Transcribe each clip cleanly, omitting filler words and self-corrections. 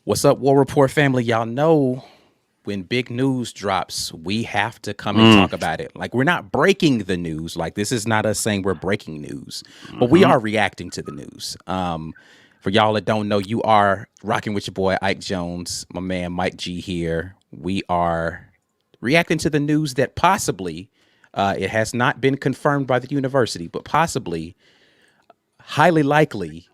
What's up, War Report family? Y'all know when big news drops, we have to come and talk about it. Like, we're not breaking the news. Like, this is not us saying we're breaking news, but we Mm-hmm. are reacting to the news. For y'all that don't know, you are rocking with your boy Ike Jones, my man Mike G here. We are reacting to the news that possibly, it has not been confirmed by the university, but possibly, highly likely,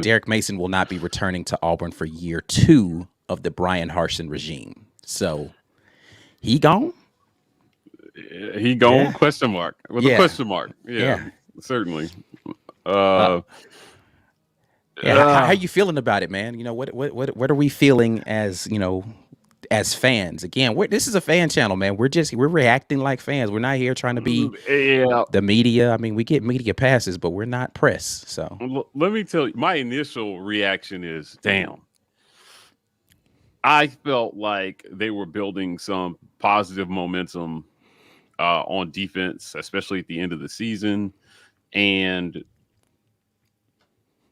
Derek Mason will not be returning to Auburn for year 2 of the Brian Harsin regime. So he gone? He gone? Yeah. Question mark with a Yeah. question mark. Yeah, Yeah. certainly. Uh, Uh, yeah. How uh you feeling about it, man? You know, what are we feeling as, as fans? Again, this is a fan channel, man. We're reacting like fans. We're not here trying to be yeah. the media. I mean, we get media passes, but we're not press. So Let me tell you, my initial reaction is, damn. I felt like they were building some positive momentum on defense, especially at the end of the season. And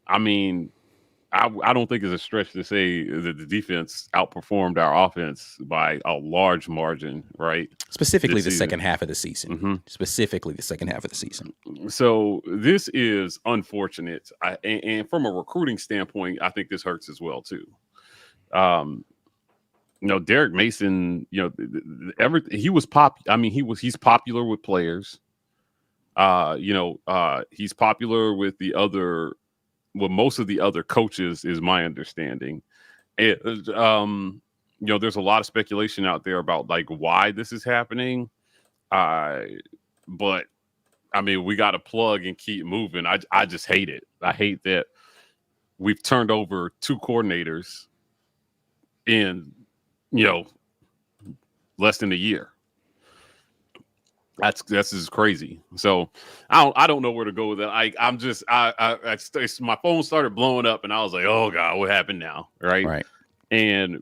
I mean, I don't think it's a stretch to say that the defense outperformed our offense by a large margin, right? specifically This the season. second half of the season. Hmm. Specifically the second half of the season. So this is unfortunate. And from a recruiting standpoint, I think this hurts as well too. Um, Derek Mason, he was I mean, he's popular with players. He's popular with most of the other coaches, is my understanding. It, there's a lot of speculation out there about like why this is happening. Uh, but I mean, we got to plug and keep moving. I just hate it. I hate that we've turned over 2 coordinators in, you know, less than a year. That's just crazy. So I don't know where to go with that. My phone started blowing up, and I was like, oh god, what happened now, right? Right. And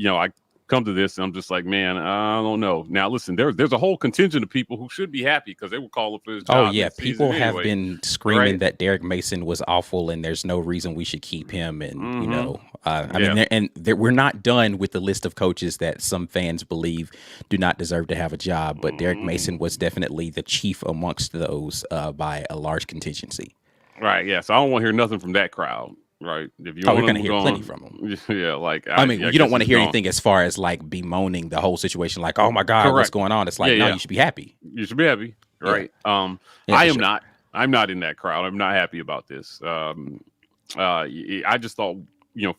I come to this, and I'm just like, man, I don't know. Now listen, there's a whole contingent of people who should be happy because they were calling for his Oh job yeah, mid-season people have anyway, been screaming right? that Derek Mason was awful, and there's no reason we should keep him. And Mm-hmm. I mean, Yeah. we're not done with the list of coaches that some fans believe do not deserve to have a job. But Derek Mason was definitely the chief amongst those by a large contingency. Right. Yeah. So I don't want to hear nothing from that crowd. Right. If you Oh, we're want going to him hear plenty from him. gone, yeah. Like I mean, I you don't guess want to he's hear gone. anything as far as like bemoaning the whole situation, like, oh my God, what's Correct. going on? It's Yeah. like, no, Yeah. you should be happy. You should be happy. Yeah, Right. yeah, I for am sure. not. I'm not in that crowd. I'm not happy about this. I just thought,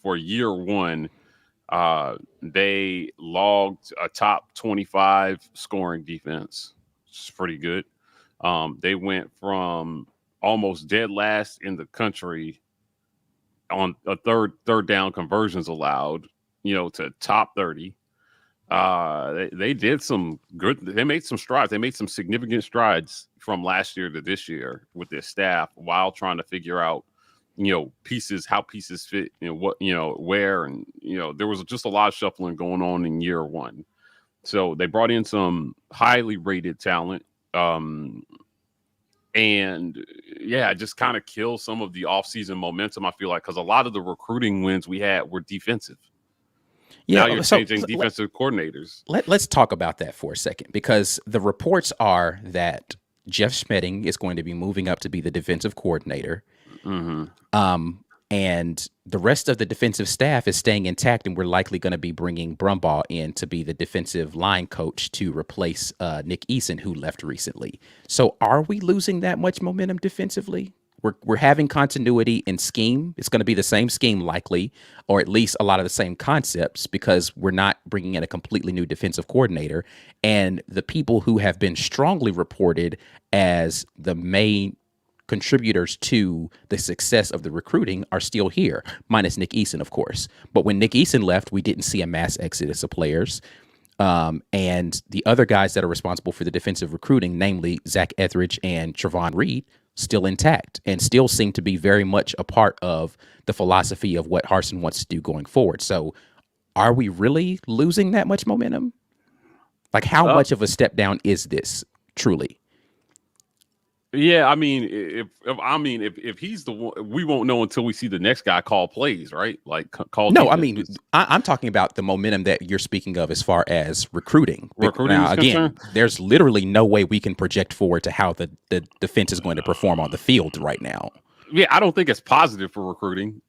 for year one, they logged a top 25 scoring defense. It's pretty good. They went from almost dead last in the country on a third down conversions allowed, to top 30. They did some good. They made some strides. They made some significant strides from last year to this year with their staff while trying to figure out, how pieces fit, what, where, and there was just a lot of shuffling going on in year one. So they brought in some highly rated talent. And yeah, it just kind of kills some of the offseason momentum, I feel like, because a lot of the recruiting wins we had were defensive. Now Yeah. you're So changing defensive coordinators. let's talk about that for a second, because the reports are that Jeff Schmedding is going to be moving up to be the defensive coordinator. Mm-hmm. And the rest of the defensive staff is staying intact, and we're likely going to be bringing Brumbaugh in to be the defensive line coach to replace Nick Eason, who left recently. So are we losing that much momentum defensively? We're having continuity in scheme. It's going to be the same scheme likely, or at least a lot of the same concepts, because we're not bringing in a completely new defensive coordinator. And the people who have been strongly reported as the main contributors to the success of the recruiting are still here, minus Nick Eason, of course. But when Nick Eason left, we didn't see a mass exodus of players. And the other guys that are responsible for the defensive recruiting, namely Zach Etheridge and Trevon Reed, still intact and still seem to be very much a part of the philosophy of what Harsin wants to do going forward. So are we really losing that much momentum? Like, how Uh, much of a step down is this truly? Yeah, I mean, if he's the one, we won't know until we see the next guy call plays, right? Like call No, I mean, defenses. I'm talking about the momentum that you're speaking of as far as recruiting. Recruiting Now, is concerned. again, there's literally no way we can project forward to how the defense is going to perform on the field right now. Yeah, I don't think it's positive for recruiting.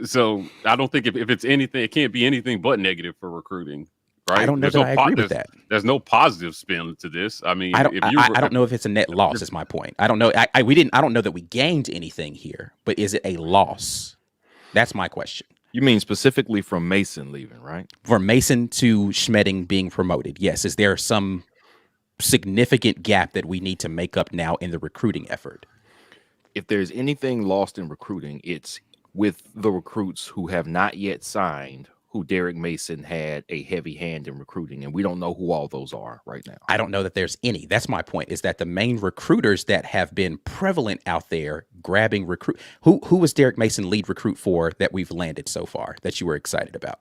So I don't think if it's anything, it can't be anything but negative for recruiting, I right? don't know that I agree with that. There's no positive spin to this. I mean, I don't. if you I don't know if it's a net loss. Is my point. I don't know. We didn't. I don't know that we gained anything here, but is it a loss? That's my question. You mean specifically from Mason leaving, right? For Mason to Schmedding being promoted, yes. Is there some significant gap that we need to make up now in the recruiting effort? If there's anything lost in recruiting, it's with the recruits who have not yet signed, who Derek Mason had a heavy hand in recruiting, and we don't know who all those are right now. I don't know that there's any. That's my point, is that the main recruiters that have been prevalent out there grabbing recruit. Who was Derek Mason lead recruit for that we've landed so far that you were excited about?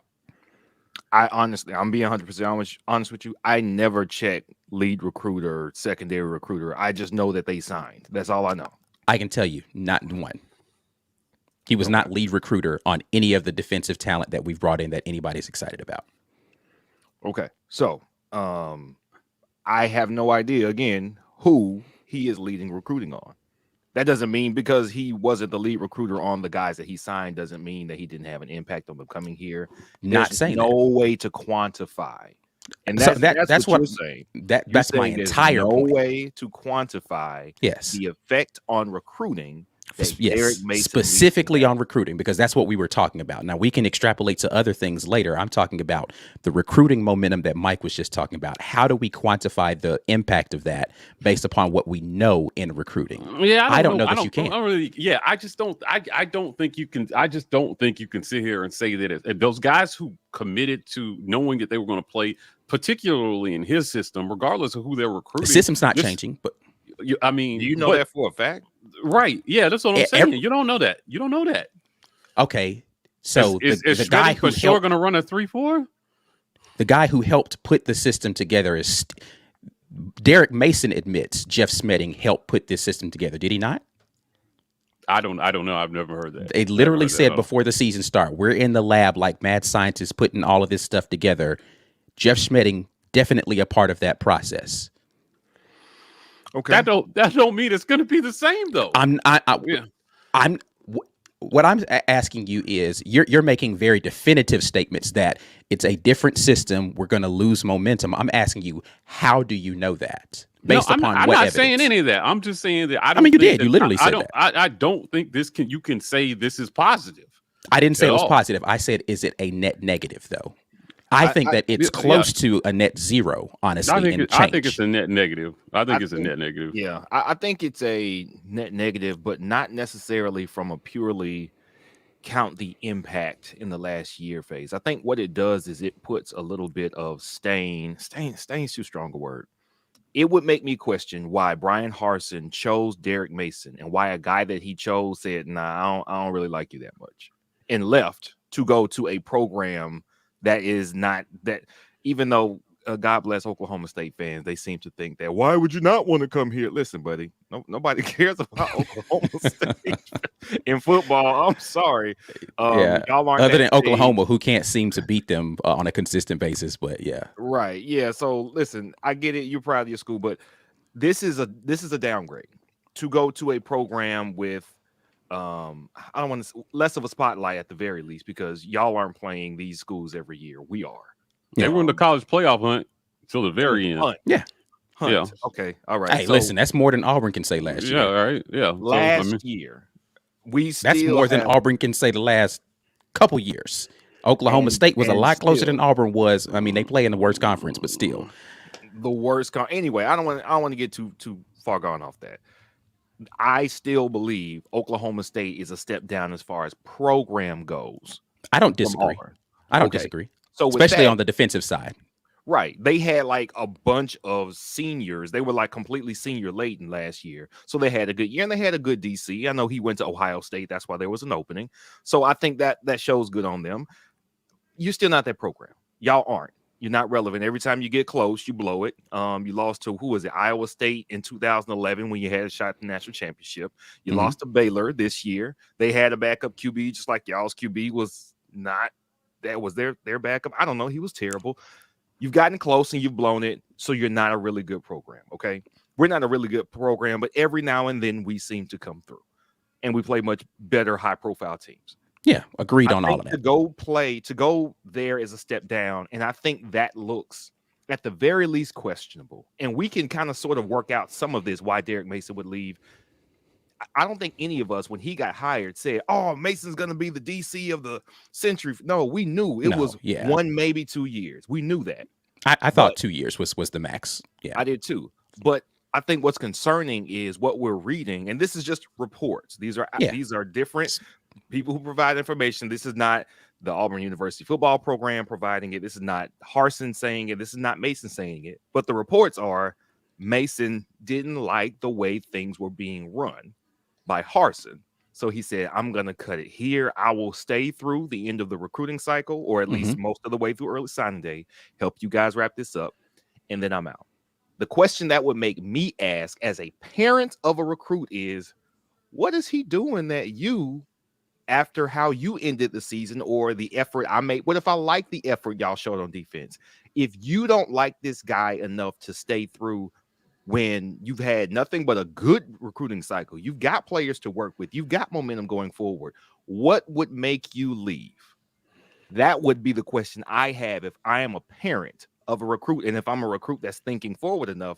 I'm being 100% honest with you. I never check lead recruiter, secondary recruiter. I just know that they signed. That's all I know. I can tell you, not one. He was not lead recruiter on any of the defensive talent that we've brought in that anybody's excited about. Okay. So I have no idea, again, who he is leading recruiting on. That doesn't mean because he wasn't the lead recruiter on the guys that he signed doesn't mean that he didn't have an impact on them coming here. Not saying no that. way to quantify. And So that's what you're saying. That's my entire point. No way to quantify the effect on recruiting. Yes, specifically on recruiting, because that's what we were talking about. Now, we can extrapolate to other things later. I'm talking about the recruiting momentum that Mike was just talking about. How do we quantify the impact of that based upon what we know in recruiting? Yeah, I don't know that you can. I just don't. I don't think you can. I just don't think you can sit here and say that if those guys who committed to knowing that they were going to play, particularly in his system, regardless of who they're recruiting, the system's not changing. But I mean, do you know that for a fact? Right. Yeah, that's what I'm saying. You don't know that. You don't know that. Okay. So is the guy who sure going to run a 3-4? The guy who helped put the system together is Derek Mason admits Jeff Schmedding helped put this system together. Did he not? I don't know. I've never heard that. They literally said before the season start, we're in the lab like mad scientists putting all of this stuff together. Jeff Schmedding definitely a part of that process. Okay. That don't mean it's going to be the same though. What I'm asking you is you're making very definitive statements that it's a different system. We're going to lose momentum. I'm asking you, how do you know that? Based upon I'm what not evidence? saying any of that. I'm just saying that I mean, you did. You literally said that. I don't think you can say this is positive. I didn't say it was positive. I said, is it a net negative though? I think that it's close to a net zero, honestly. I think it's a net negative. I think it's a net negative. Yeah, I think it's a net negative, but not necessarily from a purely count the impact in the last year phase. I think what it does is it puts a little bit of stain's too strong a word. It would make me question why Brian Harsin chose Derek Mason and why a guy that he chose said, nah, I don't really like you that much, and left to go to a program that is not that, even though God bless Oklahoma State fans, they seem to think that why would you not want to come here? Listen, buddy, nobody cares about Oklahoma State in football. I'm sorry. Y'all aren't other than Oklahoma, who can't seem to beat them on a consistent basis. But yeah, right. Yeah. So listen, I get it. You're proud of your school, but this is a downgrade to go to a program with I don't want to less of a spotlight at the very least, because y'all aren't playing these schools every year. We are. They were in the college playoff hunt till the very end. Hunt. Yeah. Okay. All right. Hey, listen, that's more than Auburn can say last year. Yeah. Right. Yeah. Last year, that's more than Auburn can say the last couple years. Oklahoma State was a lot closer than Auburn was. I mean, they play in the worst conference, but still the worst. Anyway, I don't want to get too far gone off that. I still believe Oklahoma State is a step down as far as program goes. I don't disagree. Disagree. So especially on the defensive side. Right. They had like a bunch of seniors. They were like completely senior laden last year. So they had a good year and they had a good DC. I know he went to Ohio State. That's why there was an opening. So I think that shows good on them. You're still not that program. Y'all aren't. You're not relevant. Every time you get close, you blow it. You lost to, who was it, Iowa State in 2011 when you had a shot at the national championship. You lost to Baylor this year. They had a backup QB, just like y'all's QB was not. That was their backup. I don't know. He was terrible. You've gotten close and you've blown it, so you're not a really good program, okay? We're not a really good program, but every now and then we seem to come through, and we play much better high-profile teams. Yeah, agreed on all of that. To go there is a step down, and I think that looks, at the very least, questionable. And we can kind of sort of work out some of this, why Derek Mason would leave. I don't think any of us, when he got hired, said, "Oh, Mason's going to be the DC of the century." No, we knew it was 1, maybe 2 years. We knew that. I thought 2 years was the max. Yeah, I did too. But I think what's concerning is what we're reading, and this is just reports. These are different people who provide information. This is not the Auburn University football program providing it. This is not Harsin saying it. This is not Mason saying it. But the reports are Mason didn't like the way things were being run by Harsin. So he said, I'm going to cut it here. I will stay through the end of the recruiting cycle, or at least most of the way through early signing day, help you guys wrap this up, and then I'm out. The question that would make me ask as a parent of a recruit is, what is he doing that you, after how you ended the season or the effort I made? What if I like the effort y'all showed on defense? If you don't like this guy enough to stay through when you've had nothing but a good recruiting cycle, you've got players to work with, you've got momentum going forward, what would make you leave? That would be the question I have if I am a parent of a recruit. And if I'm a recruit that's thinking forward enough,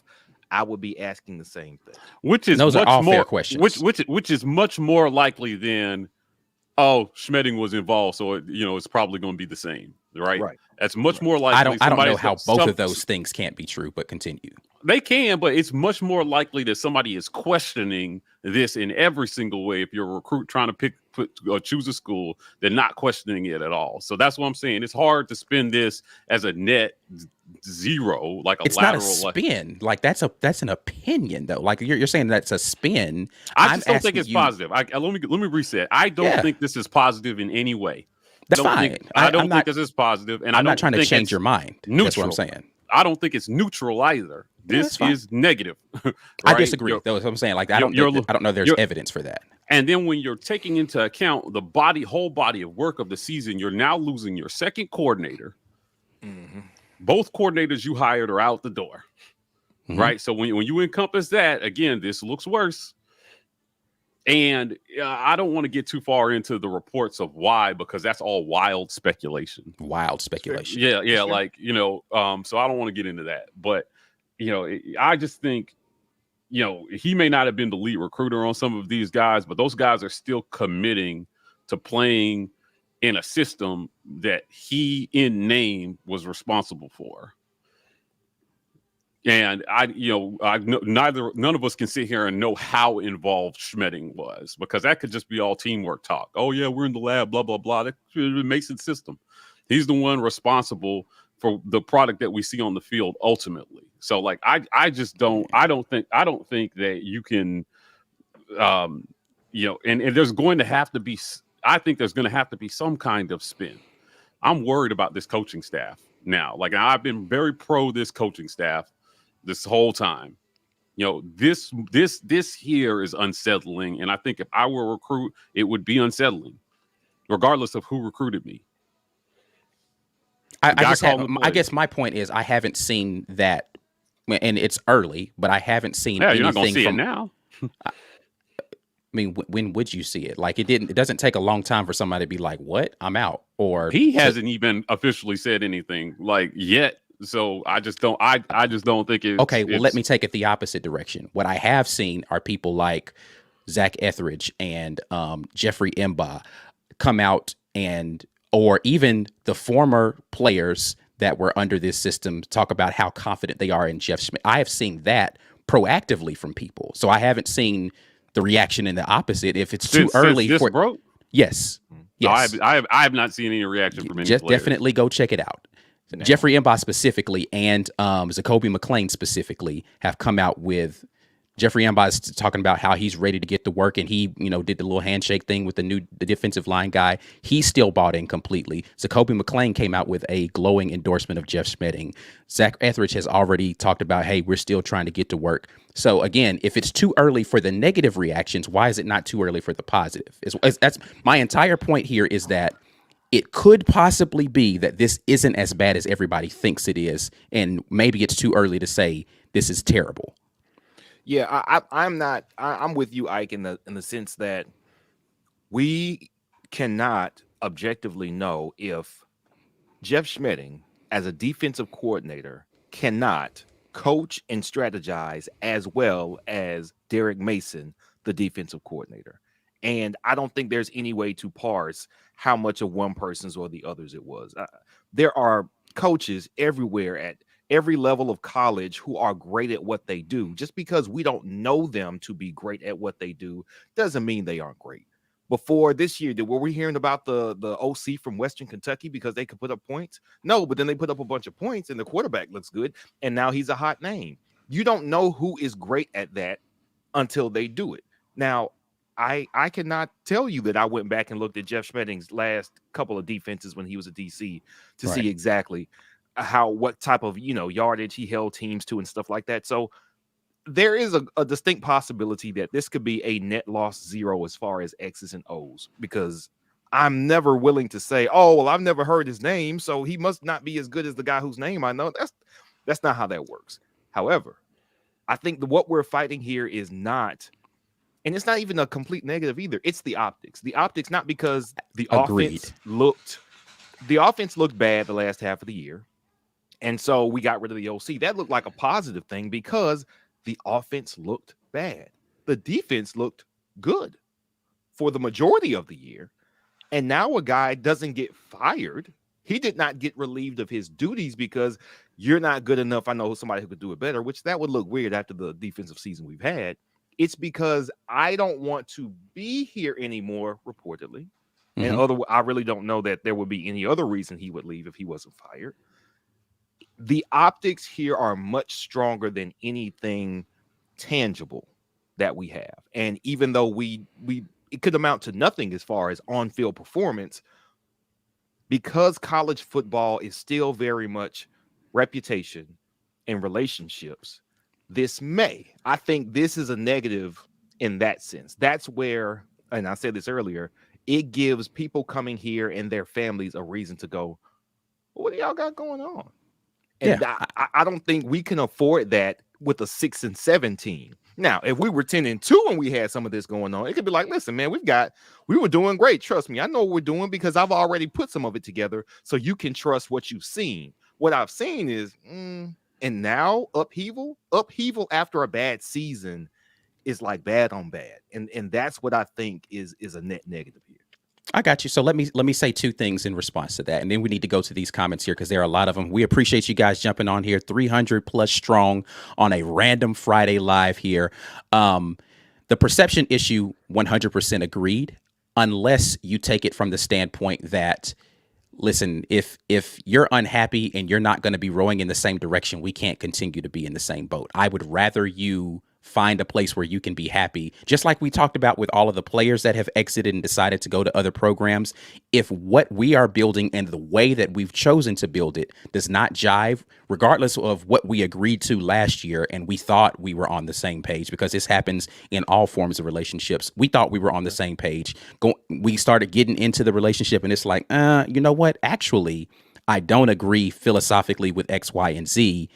I would be asking the same thing. Which is those are all more, fair questions. Which is much more likely than, oh, Schmedding was involved, so it's probably going to be the same, right? That's much more likely. I don't know how both of those things can't be true, but continue. They can, but it's much more likely that somebody is questioning this in every single way if you're a recruit trying to choose a school than not questioning it at all. So that's what I'm saying. It's hard to spin this as a net zero, like it's lateral. It's not a spin. Like that's an opinion, though. Like you're saying that's a spin. I just don't think it's positive. Let me reset. I don't think this is positive in any way. That's fine. I don't think this is positive, and I'm not trying to change your mind. Neutral. That's what I'm saying. I don't think it's neutral either. This is negative. Right? I disagree. That's what I'm saying. Like I don't know there's evidence for that. And then when you're taking into account the whole body of work of the season, you're now losing your second coordinator. Both coordinators you hired are out the door. Right. So when you encompass that, again, this looks worse. And I don't want to get too far into the reports of why, because that's all wild speculation. Yeah. Sure. Like, so I don't want to get into that. But, I just think, he may not have been the lead recruiter on some of these guys, but those guys are still committing to playing in a system that he in name was responsible for. And none of us can sit here and know how involved Schmedding was, because that could just be all teamwork talk. Oh yeah, we're in the lab, blah blah blah. That makes it system. He's the one responsible for the product that we see on the field ultimately. So like, I don't think that you can, and there's going to have to be. I think there's going to have to be some kind of spin. I'm worried about this coaching staff now. Like, I've been very pro this coaching staff this whole time. This here is unsettling. And I think if I were a recruit, it would be unsettling, regardless of who recruited me. I guess my point is I haven't seen that, and it's early, but I haven't seen anything. You're not going to see it now. I mean, when would you see it? Like, it doesn't take a long time for somebody to be like, what? I'm out. Or he hasn't even officially said anything like yet. So I just don't think it's okay. Well, let me take it the opposite direction. What I have seen are people like Zach Etheridge and Jeffrey Emba come out, or even the former players that were under this system talk about how confident they are in Jeff Schmedding. I have seen that proactively from people. So I haven't seen the reaction in the opposite. If it's too early for broke, yes. No, I have not seen any reaction from any players. Definitely go check it out. Jeffrey Emba specifically and Zacoby McClain specifically have come out with Jeffrey Amba's talking about how he's ready to get to work, and he, did the little handshake thing with the defensive line guy. He still bought in completely. Zacoby McClain came out with a glowing endorsement of Jeff Schmedding. Zach Etheridge has already talked about, hey, we're still trying to get to work. So again, if it's too early for the negative reactions, why is it not too early for the positive? That's my entire point here, is that it could possibly be that this isn't as bad as everybody thinks it is, and maybe it's too early to say this is terrible. Yeah, I'm with you, Ike, in the sense that we cannot objectively know if Jeff Schmedding, as a defensive coordinator, cannot coach and strategize as well as Derek Mason, the defensive coordinator. And I don't think there's any way to parse how much of one person's or the other's it was. There are coaches everywhere at every level of college who are great at what they do. Just because we don't know them to be great at what they do doesn't mean they aren't great. Before this year, were we hearing about the OC from Western Kentucky because they could put up points? No, but then they put up a bunch of points and the quarterback looks good, and now he's a hot name. You don't know who is great at that until they do it. Now, I cannot tell you that I went back and looked at Jeff Schmedding's last couple of defenses when he was a DC to see exactly what type of yardage he held teams to and stuff like that. So there is a distinct possibility that this could be a net loss 0 as far as X's and O's, because I'm never willing to say, oh, well, I've never heard his name, so he must not be as good as the guy whose name I know. That's not how that works. However, I think what we're fighting here is not, and it's not even a complete negative either. It's the optics. The optics, not because the offense looked bad the last half of the year, and so we got rid of the OC. That looked like a positive thing because the offense looked bad. The defense looked good for the majority of the year. And now a guy doesn't get fired. He did not get relieved of his duties because you're not good enough. I know somebody who could do it better, which that would look weird after the defensive season we've had. It's because I don't want to be here anymore, reportedly. And I really don't know that there would be any other reason he would leave if he wasn't fired. The optics here are much stronger than anything tangible that we have. And even though it could amount to nothing as far as on-field performance, because college football is still very much reputation and relationships, I think this is a negative in that sense. That's where, and I said this earlier, it gives people coming here and their families a reason to go, well, what do y'all got going on? And I don't think we can afford that with a 6-7 team. Now, if we were 10-2 and we had some of this going on, it could be like, listen, man, we were doing great. Trust me, I know what we're doing because I've already put some of it together, so you can trust what you've seen. What I've seen is, and now upheaval after a bad season is like bad on bad, and that's what I think is a net negative here. I got you. So let me say two things in response to that, and then we need to go to these comments here because there are a lot of them. We appreciate you guys jumping on here, 300 plus strong on a random Friday live here. The perception issue, 100% agreed, unless you take it from the standpoint that, listen, if you're unhappy and you're not going to be rowing in the same direction, we can't continue to be in the same boat. I would rather you find a place where you can be happy. Just like we talked about with all of the players that have exited and decided to go to other programs. If what we are building and the way that we've chosen to build it does not jive, regardless of what we agreed to last year, and we thought we were on the same page, because this happens in all forms of relationships. We thought we were on the same page. We started getting into the relationship and it's like, you know what? Actually, I don't agree philosophically with X, Y, and Z.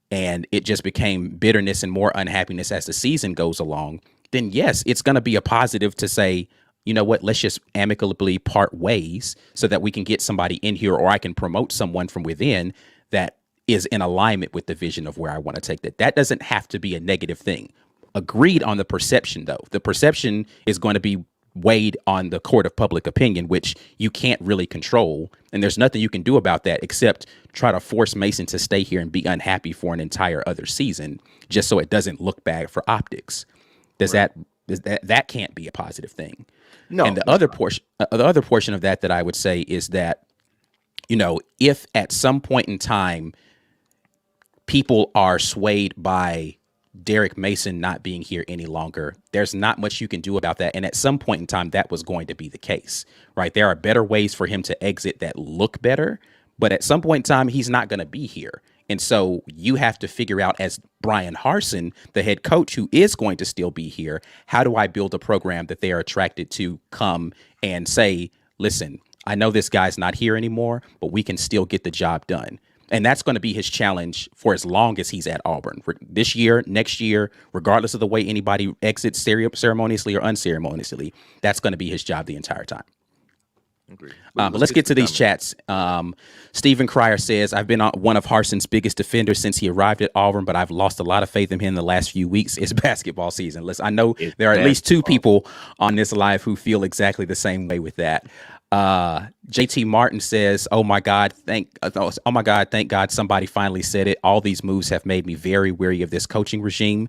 And it just became bitterness and more unhappiness as the season goes along, then yes, it's going to be a positive to say, you know what, let's just amicably part ways so that we can get somebody in here, or I can promote someone from within that is in alignment with the vision of where I want to take that. That doesn't have to be a negative thing. Agreed on the perception, though. The perception is going to be weighed on the court of public opinion, which you can't really control. And there's nothing you can do about that except try to force Mason to stay here and be unhappy for an entire other season, just so it doesn't look bad for optics. That can't be a positive thing. No. And the other portion of that I would say is that, if at some point in time people are swayed by Derek Mason not being here any longer, there's not much you can do about that. And at some point in time, that was going to be the case, right? There are better ways for him to exit that look better, but at some point in time, he's not going to be here. And so you have to figure out, as Brian Harsin, the head coach who is going to still be here, how do I build a program that they are attracted to come and say, listen, I know this guy's not here anymore, but we can still get the job done. And that's going to be his challenge for as long as he's at Auburn. For this year, next year, regardless of the way anybody exits ceremoniously or unceremoniously, that's going to be his job the entire time. Agreed. But let's get to these chats. Stephen Cryer says, I've been one of Harsin's biggest defenders since he arrived at Auburn, but I've lost a lot of faith in him in the last few weeks. It's basketball season. Listen, I know there are at least two people on this live who feel exactly the same way with that. JT Martin says, oh my God, thank God somebody finally said it. All these moves have made me very weary of this coaching regime.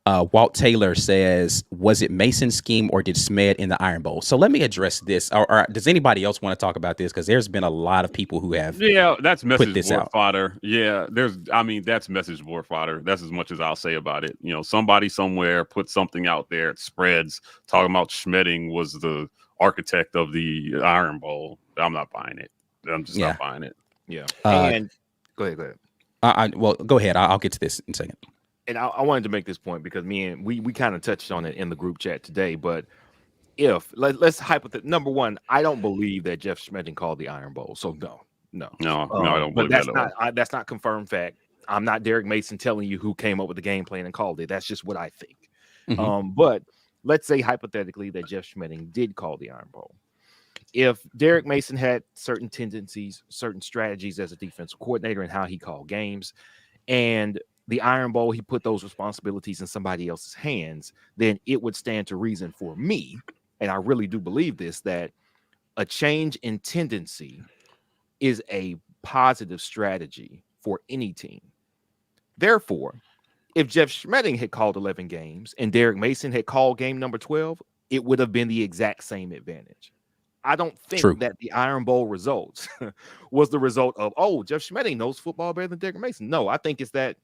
Walt Taylor says, was it Mason's scheme or did Schmed in the Iron Bowl? So let me address this. Or does anybody else want to talk about this? Because there's been a lot of people who have that's message board out. fodder. Yeah, that's message board fodder. That's as much as I'll say about it. Somebody somewhere put something out there, it spreads, talking about Schmedding was the architect of the Iron Bowl. I'm not buying it. I'm just not buying it. Yeah. And go ahead. Well, go ahead. I'll get to this in a second. And I wanted to make this point because we kind of touched on it in the group chat today. But let's hypothesize. Number one, I don't believe that Jeff Schmedding called the Iron Bowl. So no, I don't believe that. That's not confirmed fact. I'm not Derek Mason telling you who came up with the game plan and called it. That's just what I think. Mm-hmm. But let's say hypothetically that Jeff Schmedding did call the Iron Bowl. If Derek Mason had certain tendencies, certain strategies as a defensive coordinator and how he called games, and the Iron Bowl, he put those responsibilities in somebody else's hands, then it would stand to reason for me, and I really do believe this, that a change in tendency is a positive strategy for any team. Therefore, if Jeff Schmedding had called 11 games and Derek Mason had called game number 12, it would have been the exact same advantage. I don't think that the Iron Bowl results was the result of, Jeff Schmedding knows football better than Derek Mason. No, I think it's that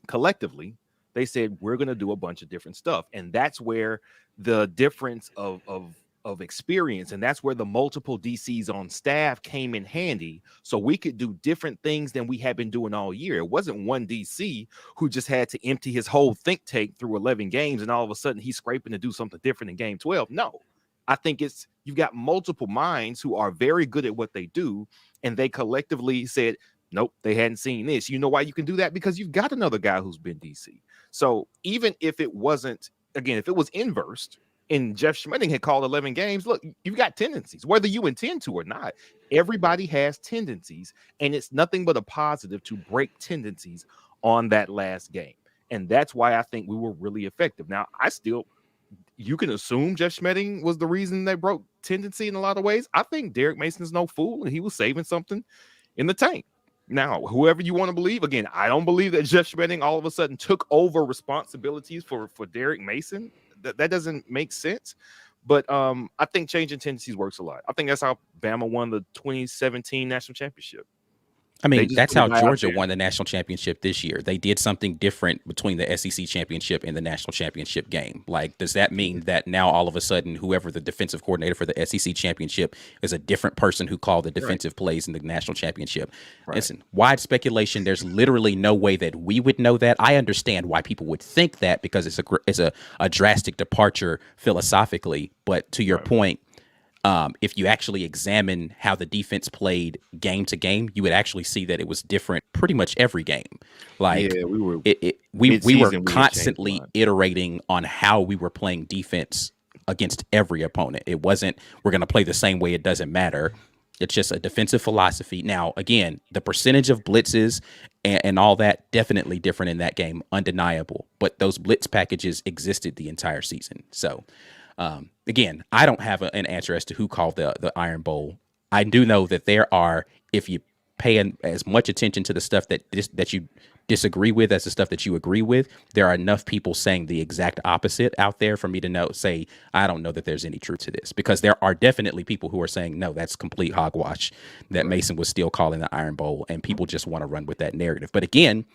collectively they said, we're going to do a bunch of different stuff. And that's where the difference of experience, and that's where the multiple DCs on staff came in handy, so we could do different things than we had been doing all year. It wasn't one DC who just had to empty his whole think tank through 11 games and all of a sudden he's scraping to do something different in game 12. No, I think you've got multiple minds who are very good at what they do, and they collectively said, nope, they hadn't seen this. You know why you can do that? Because you've got another guy who's been DC. So even if it wasn't, again, if it was inversed, and Jeff Schmedding had called 11 games, look, you've got tendencies, whether you intend to or not. Everybody has tendencies, and it's nothing but a positive to break tendencies on that last game. And that's why I think we were really effective. Now, you can assume Jeff Schmedding was the reason they broke tendency in a lot of ways. I think Derek Mason's no fool, and he was saving something in the tank. Now, whoever you want to believe, again, I don't believe that Jeff Schmedding all of a sudden took over responsibilities for Derek Mason. That doesn't make sense. But I think changing tendencies works a lot. I think that's how Bama won the 2017 national championship. I mean, that's how Georgia won the national championship this year. They did something different between the SEC championship and the national championship game. Like, does that mean that now all of a sudden whoever the defensive coordinator for the SEC championship is a different person who called the defensive plays in the national championship? Right. Listen, wide speculation. There's literally no way that we would know that. I understand why people would think that because it's a drastic departure philosophically. But to your point, if you actually examine how the defense played game to game, you would actually see that it was different pretty much every game. Like we were constantly iterating on how we were playing defense against every opponent. It wasn't, we're going to play the same way. It doesn't matter. It's just a defensive philosophy. Now, again, the percentage of blitzes and all that, definitely different in that game, undeniable. But those blitz packages existed the entire season. So, again, I don't have an answer as to who called the Iron Bowl. I do know that there are, if you pay as much attention to the stuff that you disagree with as the stuff that you agree with, there are enough people saying the exact opposite out there for me to say, I don't know that there's any truth to this, because there are definitely people who are saying, no, that's complete hogwash, that Mason was still calling the Iron Bowl, and people just want to run with that narrative. But again,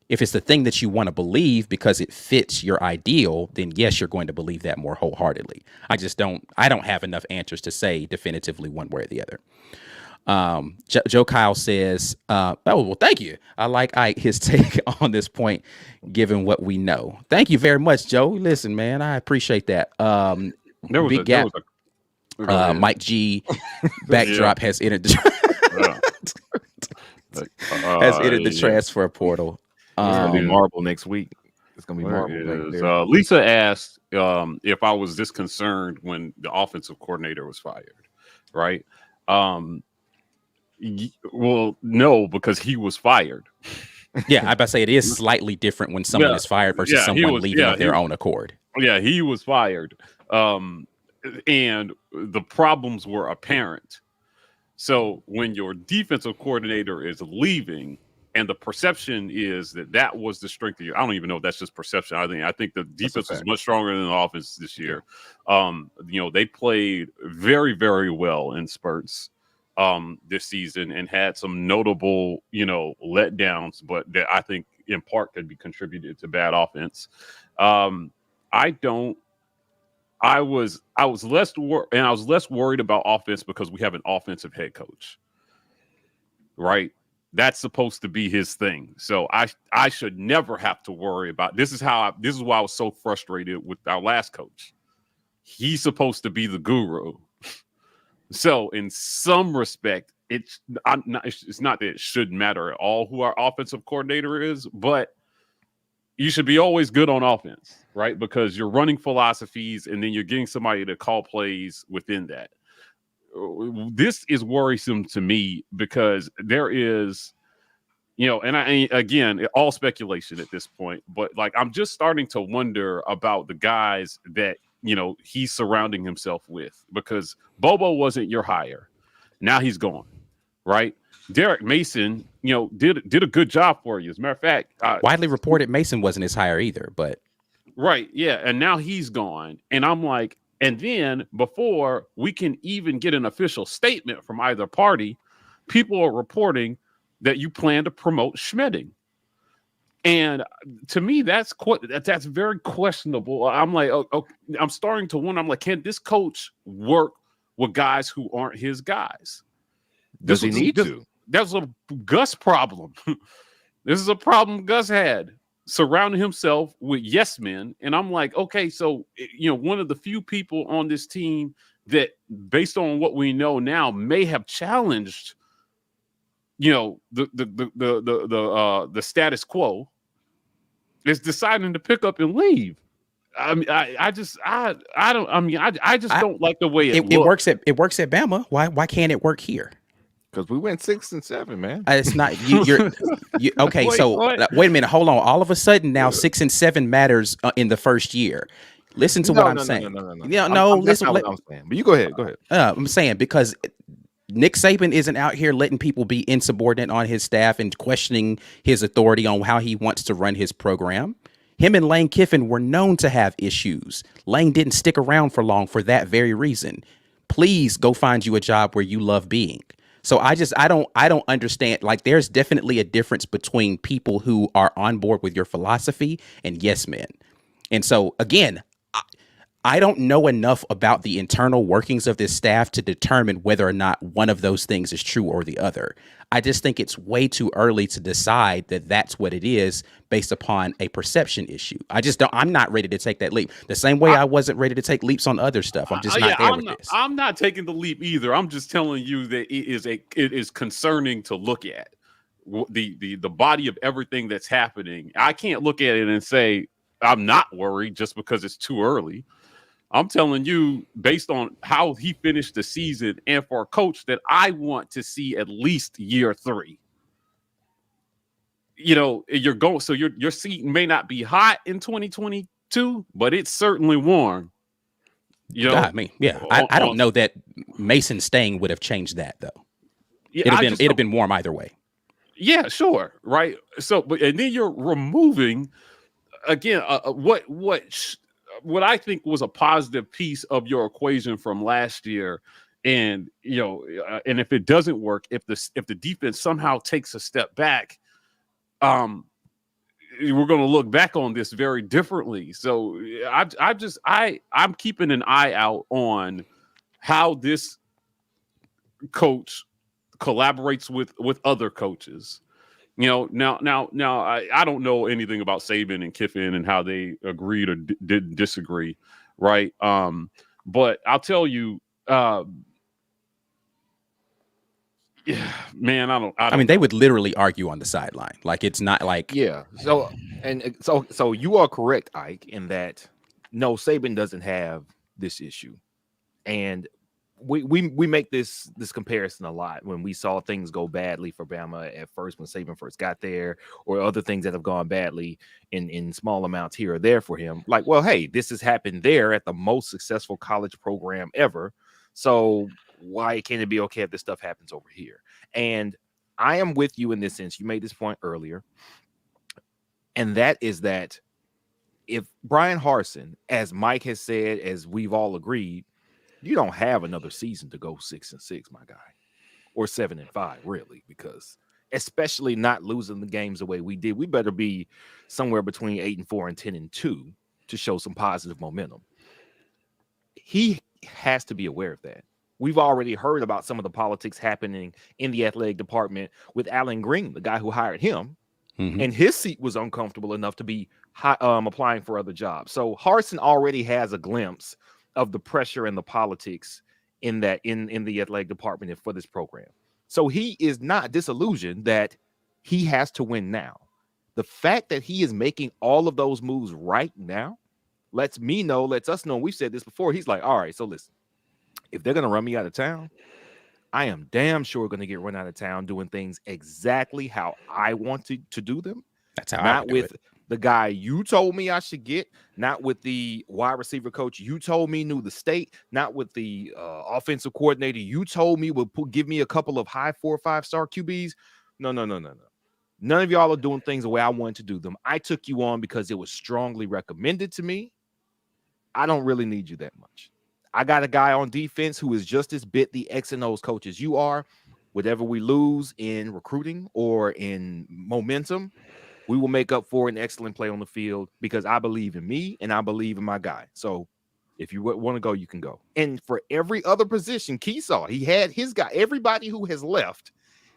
If it's the thing that you want to believe because it fits your ideal, then yes, you're going to believe that more wholeheartedly. I don't have enough answers to say definitively one way or the other. Joe Kyle says, oh, well, thank you. I like his take on this point, given what we know. Thank you very much, Joe. Listen, man, I appreciate that. Big Gap, Mike G backdrop has entered the transfer portal. It's gonna be Marble next week. It's gonna be Marble right there. Lisa asked if I was this concerned when the offensive coordinator was fired, right? Well, no, because he was fired. Yeah, I about to say it is slightly different when someone is fired versus someone leaving of their own accord. Yeah, he was fired. And the problems were apparent. So when your defensive coordinator is leaving, and the perception is that was the strength of your, I don't even know if that's just perception. I think the defense was much stronger than the offense this year. They played very, very well in spurts this season and had some notable, letdowns, but that I think in part could be contributed to bad offense. I was less worried about offense because we have an offensive head coach, right? That's supposed to be his thing. So I should never have to worry about this is why I was so frustrated with our last coach. He's supposed to be the guru. So in some respect, it's not that it shouldn't matter at all who our offensive coordinator is, but you should be always good on offense, right? Because you're running philosophies and then you're getting somebody to call plays within that. This is worrisome to me because there is, again, all speculation at this point, but like I'm just starting to wonder about the guys that, he's surrounding himself with, because Bobo wasn't your hire. Now he's gone, right? Derek Mason, did a good job for you. As a matter of fact, widely reported Mason wasn't his hire either, but right, yeah, and now he's gone, and I'm like, and then before we can even get an official statement from either party, people are reporting that you plan to promote Schmedding. And to me, that's very questionable. I'm like, I'm starting to wonder. I'm like, can this coach work with guys who aren't his guys? Does he need to? That's a Gus problem. This is a problem Gus had, surrounding himself with yes men. And I'm like, okay, so one of the few people on this team that, based on what we know now, may have challenged the status quo, is deciding to pick up and leave. I mean, I just don't like the way it works at Bama. Why can't it work here? Because we went 6 and 7, man. It's not you're okay. Wait a minute. Hold on. All of a sudden now 6 and 7 matters in the first year. Listen to what I'm saying. No. Listen. What I'm saying. But you go ahead. Go ahead. I'm saying because Nick Saban isn't out here letting people be insubordinate on his staff and questioning his authority on how he wants to run his program. Him and Lane Kiffin were known to have issues. Lane didn't stick around for long for that very reason. Please go find you a job where you love being. So I don't understand. Like, there's definitely a difference between people who are on board with your philosophy and yes men. And so again, I don't know enough about the internal workings of this staff to determine whether or not one of those things is true or the other. I just think it's way too early to decide that that's what it is based upon a perception issue. I'm not ready to take that leap. The same way I wasn't ready to take leaps on other stuff. I'm just not there with this. I'm not taking the leap either. I'm just telling you that it is concerning to look at the body of everything that's happening. I can't look at it and say I'm not worried just because it's too early. I'm telling you, based on how he finished the season and for a coach that I want to see at least year 3. You're going, so your seat may not be hot in 2022, but it's certainly warm. I don't know that Mason staying would have changed that though. Yeah, it'd have been warm either way. Yeah, sure, right. So, and then you're removing again what I think was a positive piece of your equation from last year, and and if it doesn't work, if the defense somehow takes a step back, we're going to look back on this very differently. So I'm keeping an eye out on how this coach collaborates with other coaches. Now, I don't know anything about Saban and Kiffin and how they agreed or didn't disagree, right? But I'll tell you, yeah, man, I mean, know. they would literally argue on the sideline. Like, it's not like, Yeah. So you are correct, Ike, in that no, Saban doesn't have this issue, and we make this comparison a lot when we saw things go badly for Bama at first when Saban first got there, or other things that have gone badly in small amounts here or there for him. Like, well, hey, this has happened there at the most successful college program ever, so why can't it be okay if this stuff happens over here? And I am with you in this sense. You made this point earlier, and that is that if Brian Harsin, as Mike has said, as we've all agreed, you don't have another season to go 6-6, my guy, or 7-5, really, because especially not losing the games the way we did, we better be somewhere between 8-4 and 10-2 to show some positive momentum. He has to be aware of that. We've already heard about some of the politics happening in the athletic department with Alan Green, the guy who hired him, and his seat was uncomfortable enough to be applying for other jobs. So Harsin already has a glimpse of the pressure and the politics in the athletic department for this program. So he is not disillusioned that he has to win now. The fact that he is making all of those moves right now lets us know. We've said this before. He's like, all right, so listen, if they're going to run me out of town, I am damn sure going to get run out of town doing things exactly how I want to do them. That's how not with the guy you told me I should get, not with the wide receiver coach you told me knew the state, not with the offensive coordinator you told me would give me a couple of high 4 or 5-star QBs. No. None of y'all are doing things the way I wanted to do them. I took you on because it was strongly recommended to me. I don't really need you that much. I got a guy on defense who is just as bit the X and O's coach as you are. Whatever we lose in recruiting or in momentum, we will make up for an excellent play on the field because I believe in me and I believe in my guy. So if you want to go, you can go. And for every other position, Keesaw, he had his guy. Everybody who has left,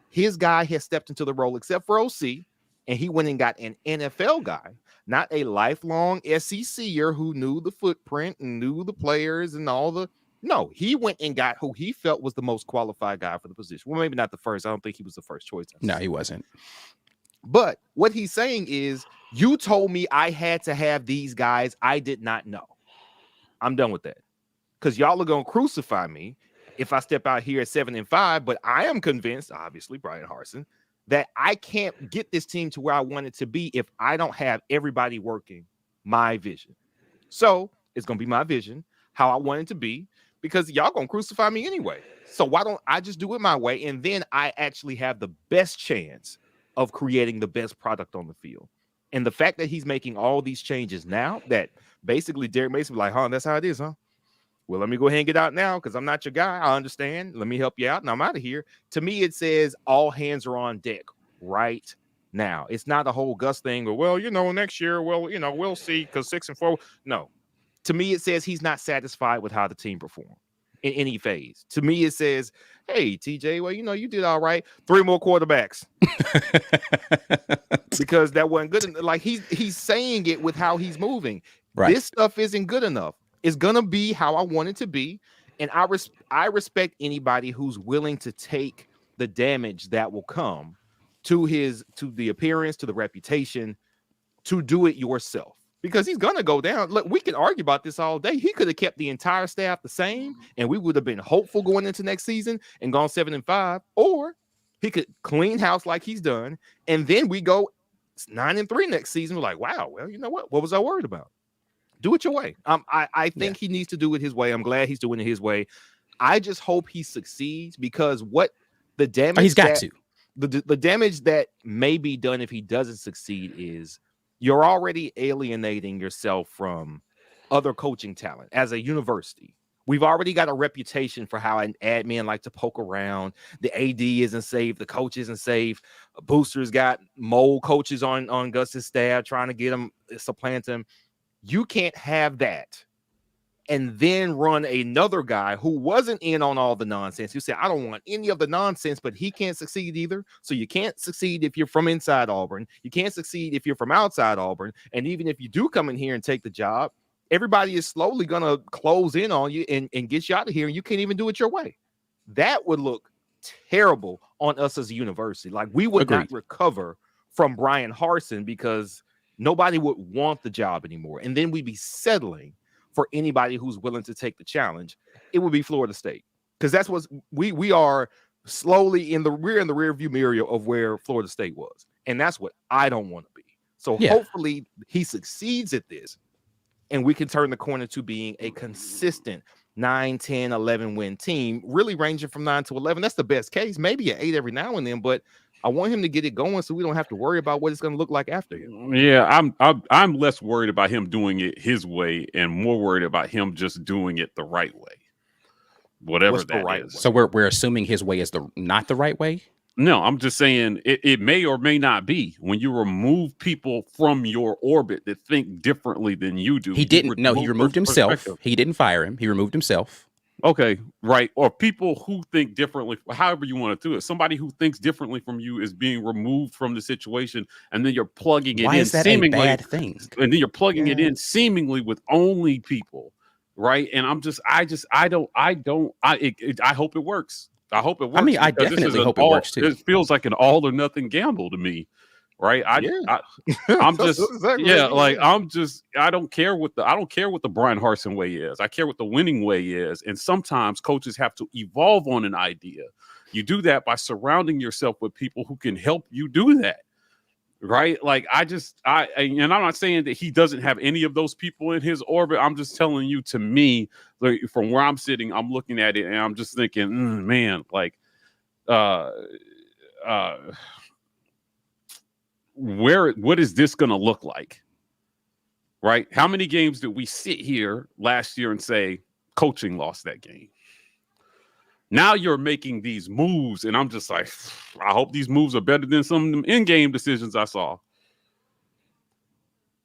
his guy has stepped into the role except for OC, and he went and got an NFL guy, not a lifelong SECer who knew the footprint and knew the players and all the. No, he went and got who he felt was the most qualified guy for the position. Well, maybe not the first. I don't think he was the first choice. No, he wasn't. But what he's saying is, you told me I had to have these guys. I did not know. I'm done with that. Because y'all are going to crucify me if I step out here at 7-5. But I am convinced, obviously, Brian Harsin, that I can't get this team to where I want it to be if I don't have everybody working my vision. So it's going to be my vision, how I want it to be, because y'all going to crucify me anyway. So why don't I just do it my way? And then I actually have the best chance of creating the best product on the field. And the fact that he's making all these changes now, that basically Derek Mason be like, that's how it is, huh? Well, let me go ahead and get out now because I'm not your guy. I understand. Let me help you out, and I'm out of here. To me, it says all hands are on deck right now. It's not a whole Gus thing or, well, next year, we'll see because 6-4. No. To me, it says he's not satisfied with how the team performed in any phase. To me, it says, hey, TJ, well, you did all right. 3 more quarterbacks. Because that wasn't good enough. Like, he's saying it with how he's moving. Right. This stuff isn't good enough. It's going to be how I want it to be. And I respect anybody who's willing to take the damage that will come to the appearance, to the reputation, to do it yourself. Because he's going to go down. Look, we can argue about this all day. He could have kept the entire staff the same, and we would have been hopeful going into next season and gone 7-5. Or he could clean house like he's done, and then we go 9-3 next season. We're like, wow, well, you know what? What was I worried about? Do it your way. I think he needs to do it his way. I'm glad he's doing it his way. I just hope he succeeds, because what the damage he's got to. The damage that may be done if he doesn't succeed is you're already alienating yourself from other coaching talent as a university. We've already got a reputation for how an admin like to poke around. The AD isn't safe. The coach isn't safe. Boosters got mold coaches on Gus's staff trying to get him, supplant him. You can't have that and then run another guy who wasn't in on all the nonsense. You say, I don't want any of the nonsense, but he can't succeed either. So you can't succeed if you're from inside Auburn. You can't succeed if you're from outside Auburn. And even if you do come in here and take the job, everybody is slowly going to close in on you and get you out of here. And you can't even do it your way. That would look terrible on us as a university. Like, we would Agreed. not recover from Brian Harsin because nobody would want the job anymore. And then we'd be settling for anybody who's willing to take the challenge. It would be Florida State, because that's what we are slowly we're in the rear view mirror of where Florida State was. And that's what I don't want to be. So hopefully he succeeds at this and we can turn the corner to being a consistent 9, 10, 11 win team, really ranging from 9 to 11. That's the best case, maybe an 8 every now and then, but I want him to get it going so we don't have to worry about what it's going to look like after him. Yeah, I'm less worried about him doing it his way and more worried about him just doing it the right way, whatever What's that the right is. way? So we're assuming his way is not the right way? No, I'm just saying it may or may not be. When you remove people from your orbit that think differently than you do. He didn't. No, he removed himself. He didn't fire him. He removed himself. Okay, right. Or people who think differently, however you want to do it. Somebody who thinks differently from you is being removed from the situation, and then you're plugging it in. Why is that seemingly, a bad thing? And then you're plugging it in seemingly with only people, right? And I hope it works. I hope it works. I mean, I definitely hope it works too. It feels like an all or nothing gamble to me, right? I'm just I don't care what the Brian Harsin way is. I care what the winning way is. And sometimes coaches have to evolve on an idea. You do that by surrounding yourself with people who can help you do that. Right. Like and I'm not saying that he doesn't have any of those people in his orbit. I'm just telling you, to me, like, from where I'm sitting, I'm looking at it and I'm just thinking, man, like, what is this going to look like? Right. How many games did we sit here last year and say coaching lost that game? Now you're making these moves, and I'm just like, I hope these moves are better than some of them in-game decisions I saw.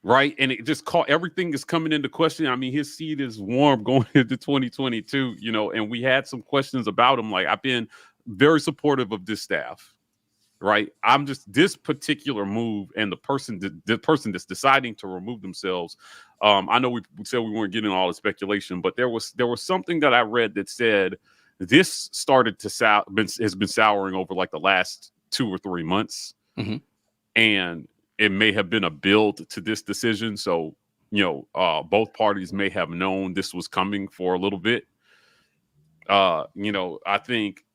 Right? And it just everything is coming into question. I mean, his seat is warm going into 2022, and we had some questions about him. Like, I've been very supportive of this staff. Right? I'm just, this particular move and the person that's deciding to remove themselves. I know we said we weren't getting all the speculation, but there was something that I read that said, this started to has been souring over like the last 2 or 3 months. Mm-hmm. And it may have been a build to this decision. So, both parties may have known this was coming for a little bit. I think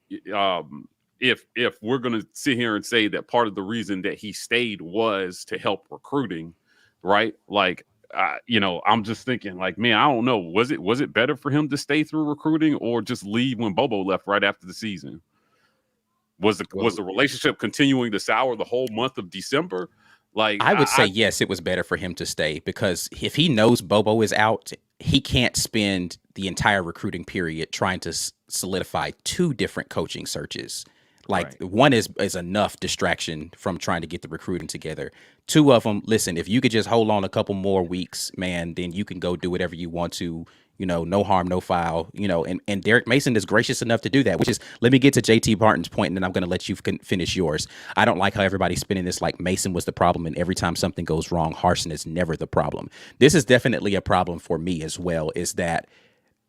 if we're going to sit here and say that part of the reason that he stayed was to help recruiting, right? Like, I'm just thinking, like, man, I don't know. Was it better for him to stay through recruiting or just leave when Bobo left right after the season? Was the relationship continuing to sour the whole month of December? Like, I would say yes, it was better for him to stay, because if he knows Bobo is out, he can't spend the entire recruiting period trying to solidify 2 different coaching searches. Like, right. One is enough distraction from trying to get the recruiting together. 2 of them, listen, if you could just hold on a couple more weeks, man, then you can go do whatever you want to, no harm, no foul, and Derek Mason is gracious enough to do that, which is, let me get to JT Barton's point, and then I'm going to let you finish yours. I don't like how everybody's spinning this like Mason was the problem, and every time something goes wrong, Harsin is never the problem. This is definitely a problem for me as well, is that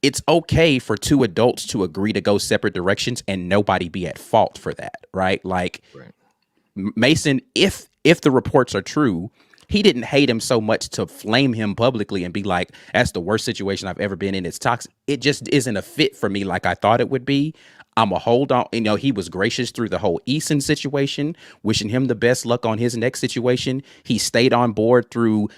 it's okay for 2 adults to agree to go separate directions and nobody be at fault for that, right? Like, right. Mason, if the reports are true, he didn't hate him so much to flame him publicly and be like, that's the worst situation I've ever been in. It's toxic. It just isn't a fit for me like I thought it would be. I'm a hold on. He was gracious through the whole Eason situation, wishing him the best luck on his next situation. He stayed on board through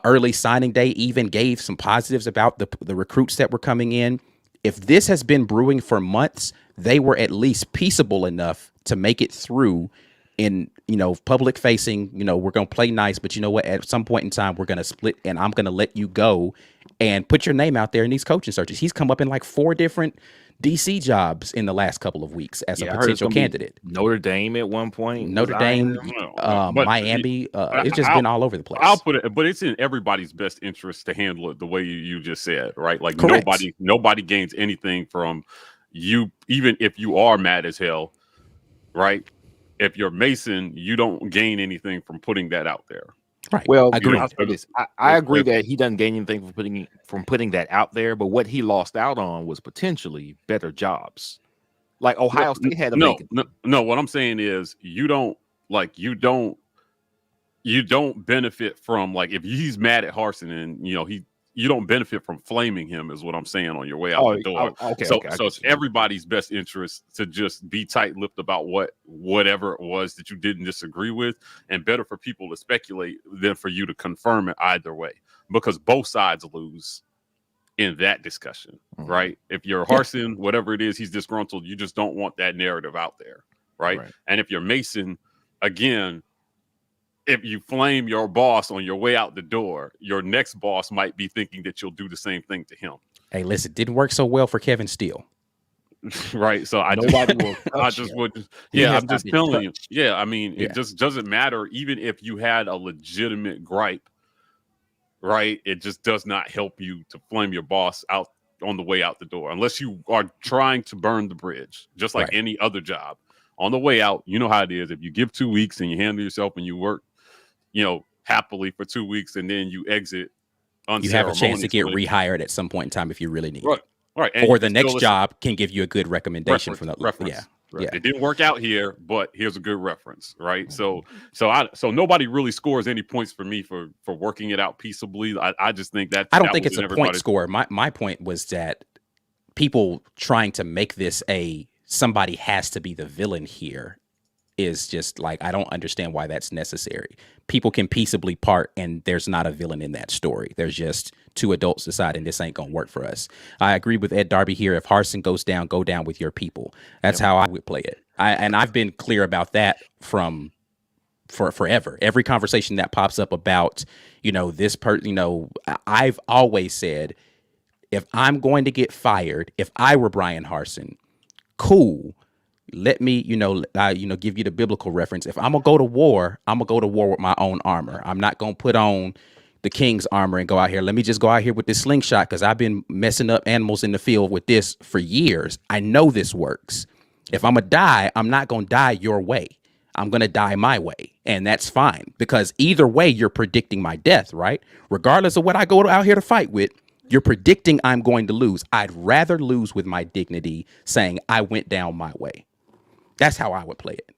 early signing day, even gave some positives about the recruits that were coming in. If this has been brewing for months, they were at least peaceable enough to make it through in, public facing, we're going to play nice, but you know what? At some point in time, we're going to split and I'm going to let you go. and put your name out there in these coaching searches. He's come up in like 4 different DC jobs in the last couple of weeks as a potential candidate. Notre Dame at one point. Notre Dame, Miami. It's just been all over the place. I'll put it, but it's in everybody's best interest to handle it the way you just said, right? Like Correct. nobody gains anything from you, even if you are mad as hell, right? If you're Mason, you don't gain anything from putting that out there. Right. Well, I agree. I agree that he doesn't gain anything from putting that out there, but what he lost out on was potentially better jobs. Like Ohio State had a no. What I'm saying is you don't benefit from, like, if he's mad at Harsin and you don't benefit from flaming him, is what I'm saying, on your way out the door. So it's everybody's best interest to just be tight-lipped about whatever it was that you didn't disagree with, and better for people to speculate than for you to confirm it either way, because both sides lose in that discussion, right? If you're Harsin, whatever it is, he's disgruntled, you just don't want that narrative out there, right? And if you're Mason, again, if you flame your boss on your way out the door, your next boss might be thinking that you'll do the same thing to him. Hey, listen, it didn't work so well for Kevin Steele. Right. So I'm just telling you. Yeah, I mean, it just doesn't matter. Even if you had a legitimate gripe, right? It just does not help you to flame your boss out on the way out the door, unless you are trying to burn the bridge, just like any other job. On the way out, you know how it is. If you give 2 weeks and you handle yourself and you work, happily for 2 weeks, and then you exit, you have a chance to get rehired at some point in time if you really need it. Right. Or the next job can give you a good recommendation from the reference. Yeah. It didn't work out here, but here's a good reference, right? So nobody really scores any points for me for working it out peaceably. I just think that I don't think it's a point score. My point was that people trying to make this somebody has to be the villain here is just like, I don't understand why that's necessary. People can peaceably part, and there's not a villain in that story. There's just 2 adults deciding this ain't gonna work for us. I agree with Ed Darby here. If Harsin goes down, go down with your people. That's how I would play it. I've been clear about that for forever. Every conversation that pops up about, this person, I've always said, if I'm going to get fired, if I were Brian Harsin, cool. Let me, give you the biblical reference. If I'm gonna go to war, I'm gonna go to war with my own armor. I'm not gonna put on the king's armor and go out here. Let me just go out here with this slingshot, because I've been messing up animals in the field with this for years. I know this works. If I'm gonna die, I'm not gonna die your way. I'm gonna die my way, and that's fine, because either way, you're predicting my death, right? Regardless of what I go out here to fight with. You're predicting I'm going to lose. I'd rather lose with my dignity, saying I went down my way. That's how I would play it.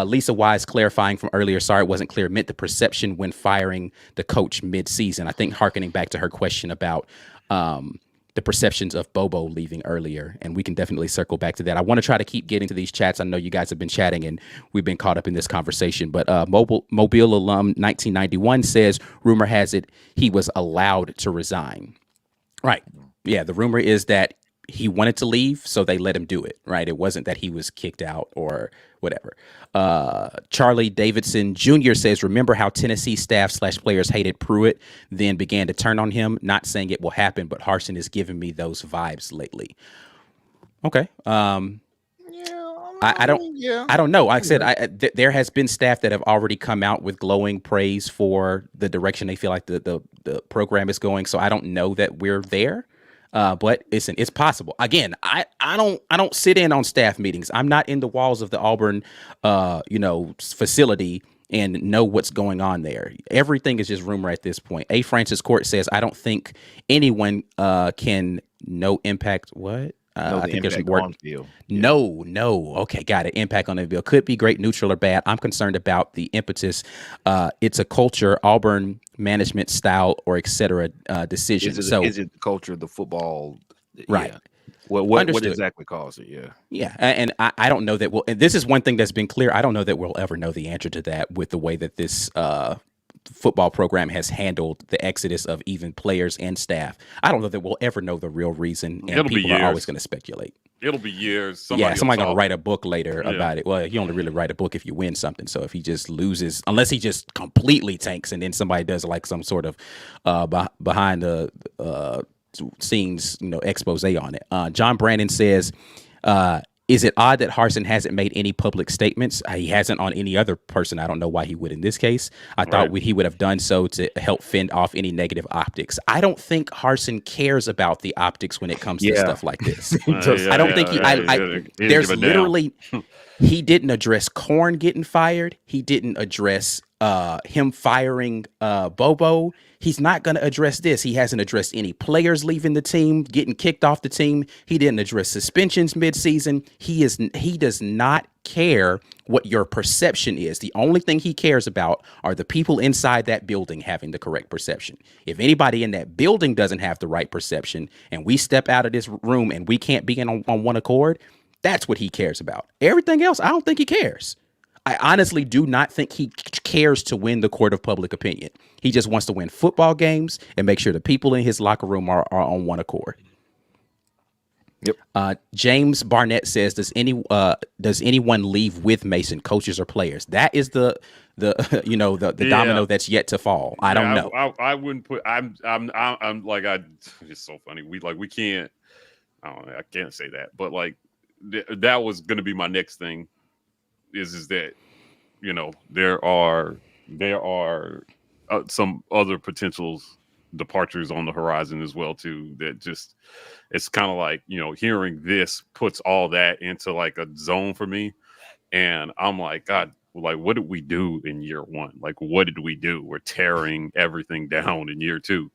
Lisa Wise clarifying from earlier, sorry it wasn't clear, meant the perception when firing the coach mid-season. I think hearkening back to her question about the perceptions of Bobo leaving earlier, and we can definitely circle back to that. I want to try to keep getting to these chats. I know you guys have been chatting and we've been caught up in this conversation, but Mobile alum 1991 says, rumor has it he was allowed to resign. Right. Yeah, the rumor is that he wanted to leave, so they let him do it, right? It wasn't that he was kicked out or whatever. Charlie Davidson Jr. says, remember how Tennessee staff / players hated Pruitt, then began to turn on him? Not saying it will happen, but Harsin is giving me those vibes lately. Okay. I don't know. Like I said, there has been staff that have already come out with glowing praise for the direction they feel like the program is going. So I don't know that we're there. But it's possible. Again, I don't sit in on staff meetings. I'm not in the walls of the Auburn, facility and know what's going on there. Everything is just rumor at this point. A. Francis Court says, I don't think anyone can no impact. What? I think there's more. No. Okay, got it. Impact on the bill could be great, neutral, or bad. I'm concerned about the impetus. It's a culture, Auburn management style, or etc. Decision. Is it the culture of the football? Right. Yeah. What exactly caused it? Yeah. Yeah, and I don't know that we'll. And this is one thing that's been clear. I don't know that we'll ever know the answer to that with the way that this football program has handled the exodus of even players and staff. I don't know that we'll ever know the real reason, and It'll be people are always years. going to speculate. It'll be years. Somebody going to talk. write a book later Yeah. about it. Well, you only really write a book if you win something. So if he just loses, unless he just completely tanks, and then somebody does like some sort of behind the scenes, expose on it. John Brandon says, is it odd that Harsin hasn't made any public statements? He hasn't on any other person. I don't know why he would in this case. I thought he would have done so to help fend off any negative optics. I don't think Harsin cares about the optics when it comes to stuff like this. I don't think there's literally, he didn't address Korn getting fired. He didn't address him firing Bobo. He's not going to address this. He hasn't addressed any players leaving the team, getting kicked off the team. He didn't address suspensions midseason. He does not care what your perception is. The only thing he cares about are the people inside that building having the correct perception. If anybody in that building doesn't have the right perception and we step out of this room and we can't be on one accord, that's what he cares about. Everything else, I don't think he cares. I honestly do not think he cares to win the court of public opinion. He just wants to win football games and make sure the people in his locker room are on one accord. Yep. James Barnett says, does anyone leave with Mason, coaches or players? That is the domino that's yet to fall. I don't know. I wouldn't put. I'm like, it's so funny. We can't. I don't know. I can't say that, but like that was going to be my next thing. Is that there are some other potential departures on the horizon as well too, that just it's kind of like hearing this puts all that into like a zone for me, and I'm like, God, like what did we do in year one? Like what did we do? We're tearing everything down in year two.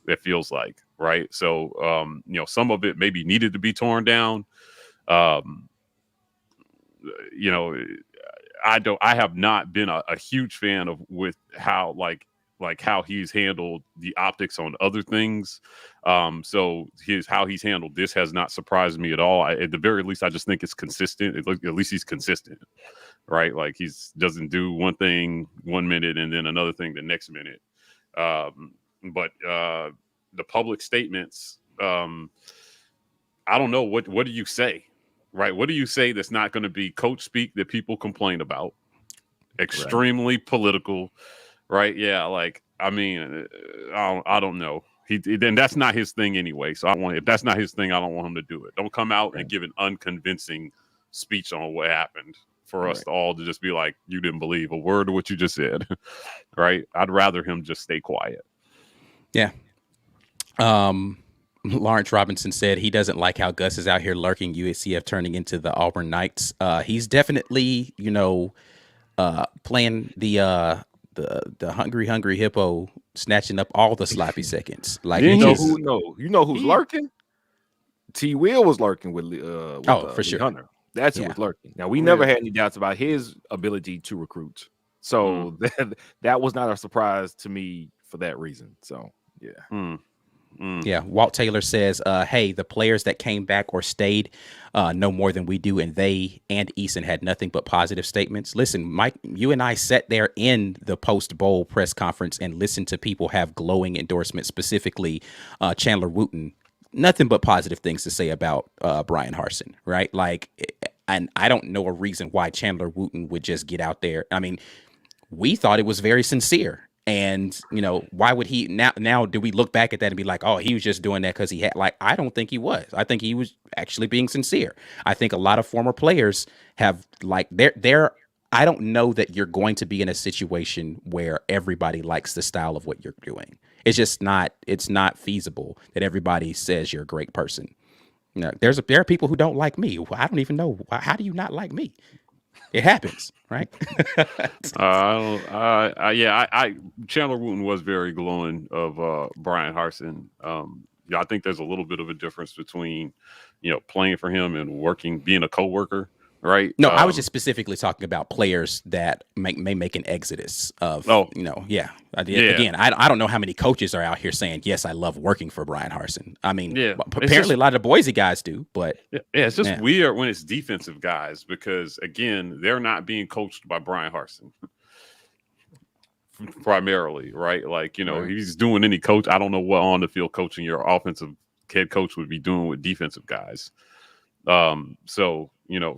It feels like, right? So some of it maybe needed to be torn down. I have not been a huge fan of with how how he's handled the optics on other things. So how he's handled this has not surprised me at all. At the very least, I just think it's consistent. At least he's consistent, right? Like doesn't do one thing 1 minute and then another thing the next minute. But the public statements, I don't know. What do you say? Right. What do you say that's not going to be coach speak that people complain about? Extremely political. Right. Yeah. Like, I mean, I don't know. Then that's not his thing anyway. So if that's not his thing, I don't want him to do it. Don't come out and give an unconvincing speech on what happened for us all to just be like, you didn't believe a word of what you just said. Right. I'd rather him just stay quiet. Yeah. Lawrence Robinson said he doesn't like how Gus is out here lurking USCF turning into the Auburn Knights. He's definitely, playing the hungry hippo, snatching up all the sloppy seconds. Like who's lurking? T. Will was lurking with for sure. Hunter. That's who was lurking. Now we never had any doubts about his ability to recruit. So that was not a surprise to me for that reason. So yeah. Yeah, Walt Taylor says, hey, the players that came back or stayed know more than we do, and they and Eason had nothing but positive statements. Listen, Mike, you and I sat there in the post-bowl press conference and listened to people have glowing endorsements, specifically Chandler Wooten. Nothing but positive things to say about Brian Harsin, right? Like, and I don't know a reason why Chandler Wooten would just get out there. I mean, we thought it was very sincere. And, why would he now do we look back at that and be like, oh, he was just doing that because he had I don't think he was. I think he was actually being sincere. I think a lot of former players have I don't know that you're going to be in a situation where everybody likes the style of what you're doing. It's just it's not feasible that everybody says you're a great person. There are people who don't like me. I don't even know. How do you not like me? It happens, right? Chandler Wooten was very glowing of Brian Harsin. I think there's a little bit of a difference between, playing for him and being a coworker, right? No, I was just specifically talking about players that may make an exodus of, Again, I don't know how many coaches are out here saying, yes, I love working for Brian Harsin. I mean, apparently a lot of the Boise guys do, but. It's just weird when it's defensive guys because, again, they're not being coached by Brian Harsin. primarily, right? Like, Right. he's doing any coach. I don't know what on the field coaching your offensive head coach would be doing with defensive guys. So,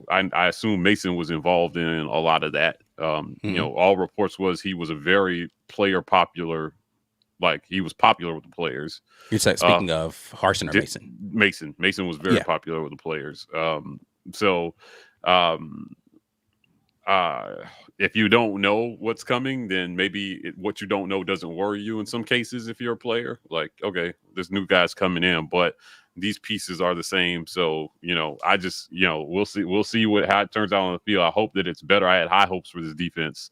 I assume Mason was involved in a lot of that. All reports was he was a very player popular, like he was popular with the players. You're speaking of Harsin or Mason? Mason was very popular with the players. So, um, if you don't know what's coming, then maybe what you don't know doesn't worry you in some cases. If you're a player, like, okay, this new guy's coming in, but these pieces are the same. So, I just, we'll see how it turns out on the field. I hope that it's better. I had high hopes for this defense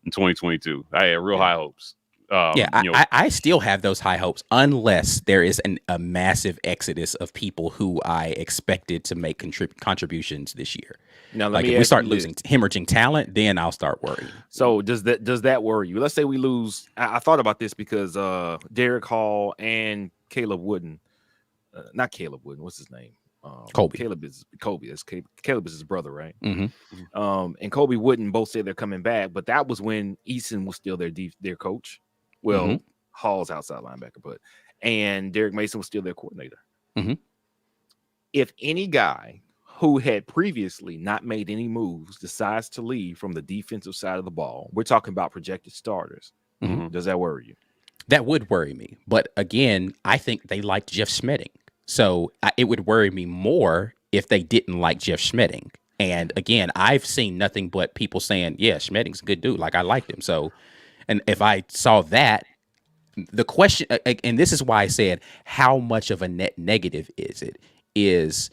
in 2022. I had real high hopes. I still have those high hopes unless there is a massive exodus of people who I expected to make contributions this year. Now, like if we start losing hemorrhaging talent, then I'll start worrying. So does that worry you? Let's say we lose. I thought about this because Derek Hall and Caleb Wooden, not Caleb Wooden. What's his name? Kobe. Caleb is Kobe. Caleb is his brother, right? Mm-hmm. And Kobe Wooden both said they're coming back, but that was when Eason was still their coach. Well, Hall's outside linebacker, and Derek Mason was still their coordinator. Mm-hmm. If any guy who had previously not made any moves decides to leave from the defensive side of the ball, we're talking about projected starters. Mm-hmm. Does that worry you? That would worry me. But again, I think they liked Jeff Schmedding. So it would worry me more if they didn't like Jeff Schmedding. And again, I've seen nothing but people saying, yeah, Schmedding's a good dude. Like, I liked him. So, and if I saw that, the question, and this is why I said, how much of a net negative is it? Is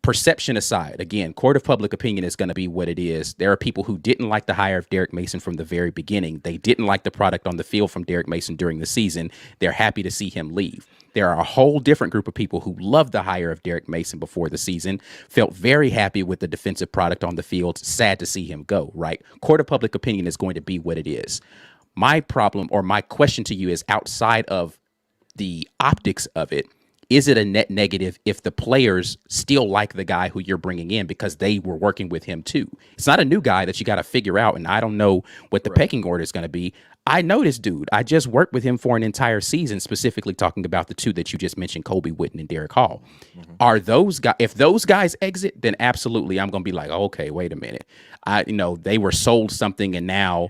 perception aside, again, court of public opinion is going to be what it is. There are people who didn't like the hire of Derek Mason from the very beginning. They didn't like the product on the field from Derek Mason during the season. They're happy to see him leave. There are a whole different group of people who loved the hire of Derek Mason before the season, felt very happy with the defensive product on the field, sad to see him go, right? Court of public opinion is going to be what it is. My problem or my question to you is, outside of the optics of it, is it a net negative if the players still like the guy who you're bringing in because they were working with him too? It's not a new guy that you got to figure out, and I don't know what the pecking order is going to be. I know this dude. I just worked with him for an entire season, specifically talking about the two that you just mentioned, Kobe Witten and Derek Hall. Are those guys? If those guys exit, then absolutely, I'm going to be like, oh, okay, wait a minute. They were sold something, and now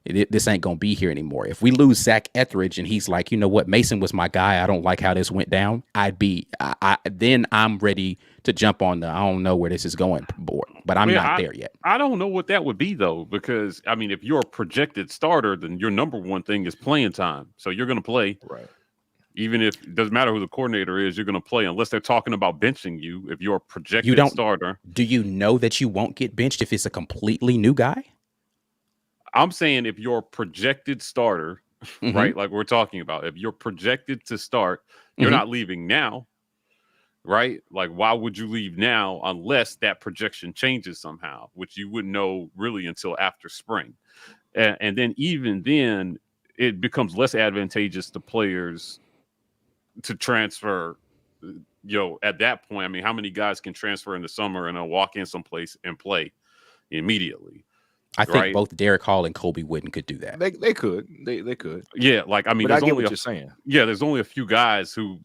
this ain't going to be here anymore. If we lose Zach Etheridge and he's like, you know what, Mason was my guy, I don't like how this went down, then I'm ready to jump on the I don't know where this is going board, but I'm not there yet. I don't know what that would be, though, because, if you're a projected starter, then your number one thing is playing time. So you're going to play. Right. Even if it doesn't matter who the coordinator is, you're going to play unless they're talking about benching you. If you're a projected starter. Do you know that you won't get benched if it's a completely new guy? I'm saying if you're a projected starter, right, like we're talking about, if you're projected to start, you're not leaving now, right? Like, why would you leave now unless that projection changes somehow, which you wouldn't know really until after spring. And then even then, it becomes less advantageous to players to transfer, at that point. How many guys can transfer in the summer and then walk in someplace and play immediately? I think both Derek Hall and Kobe Witten could do that. They could. They could. Yeah, but I get what you're saying. Yeah, there's only a few guys who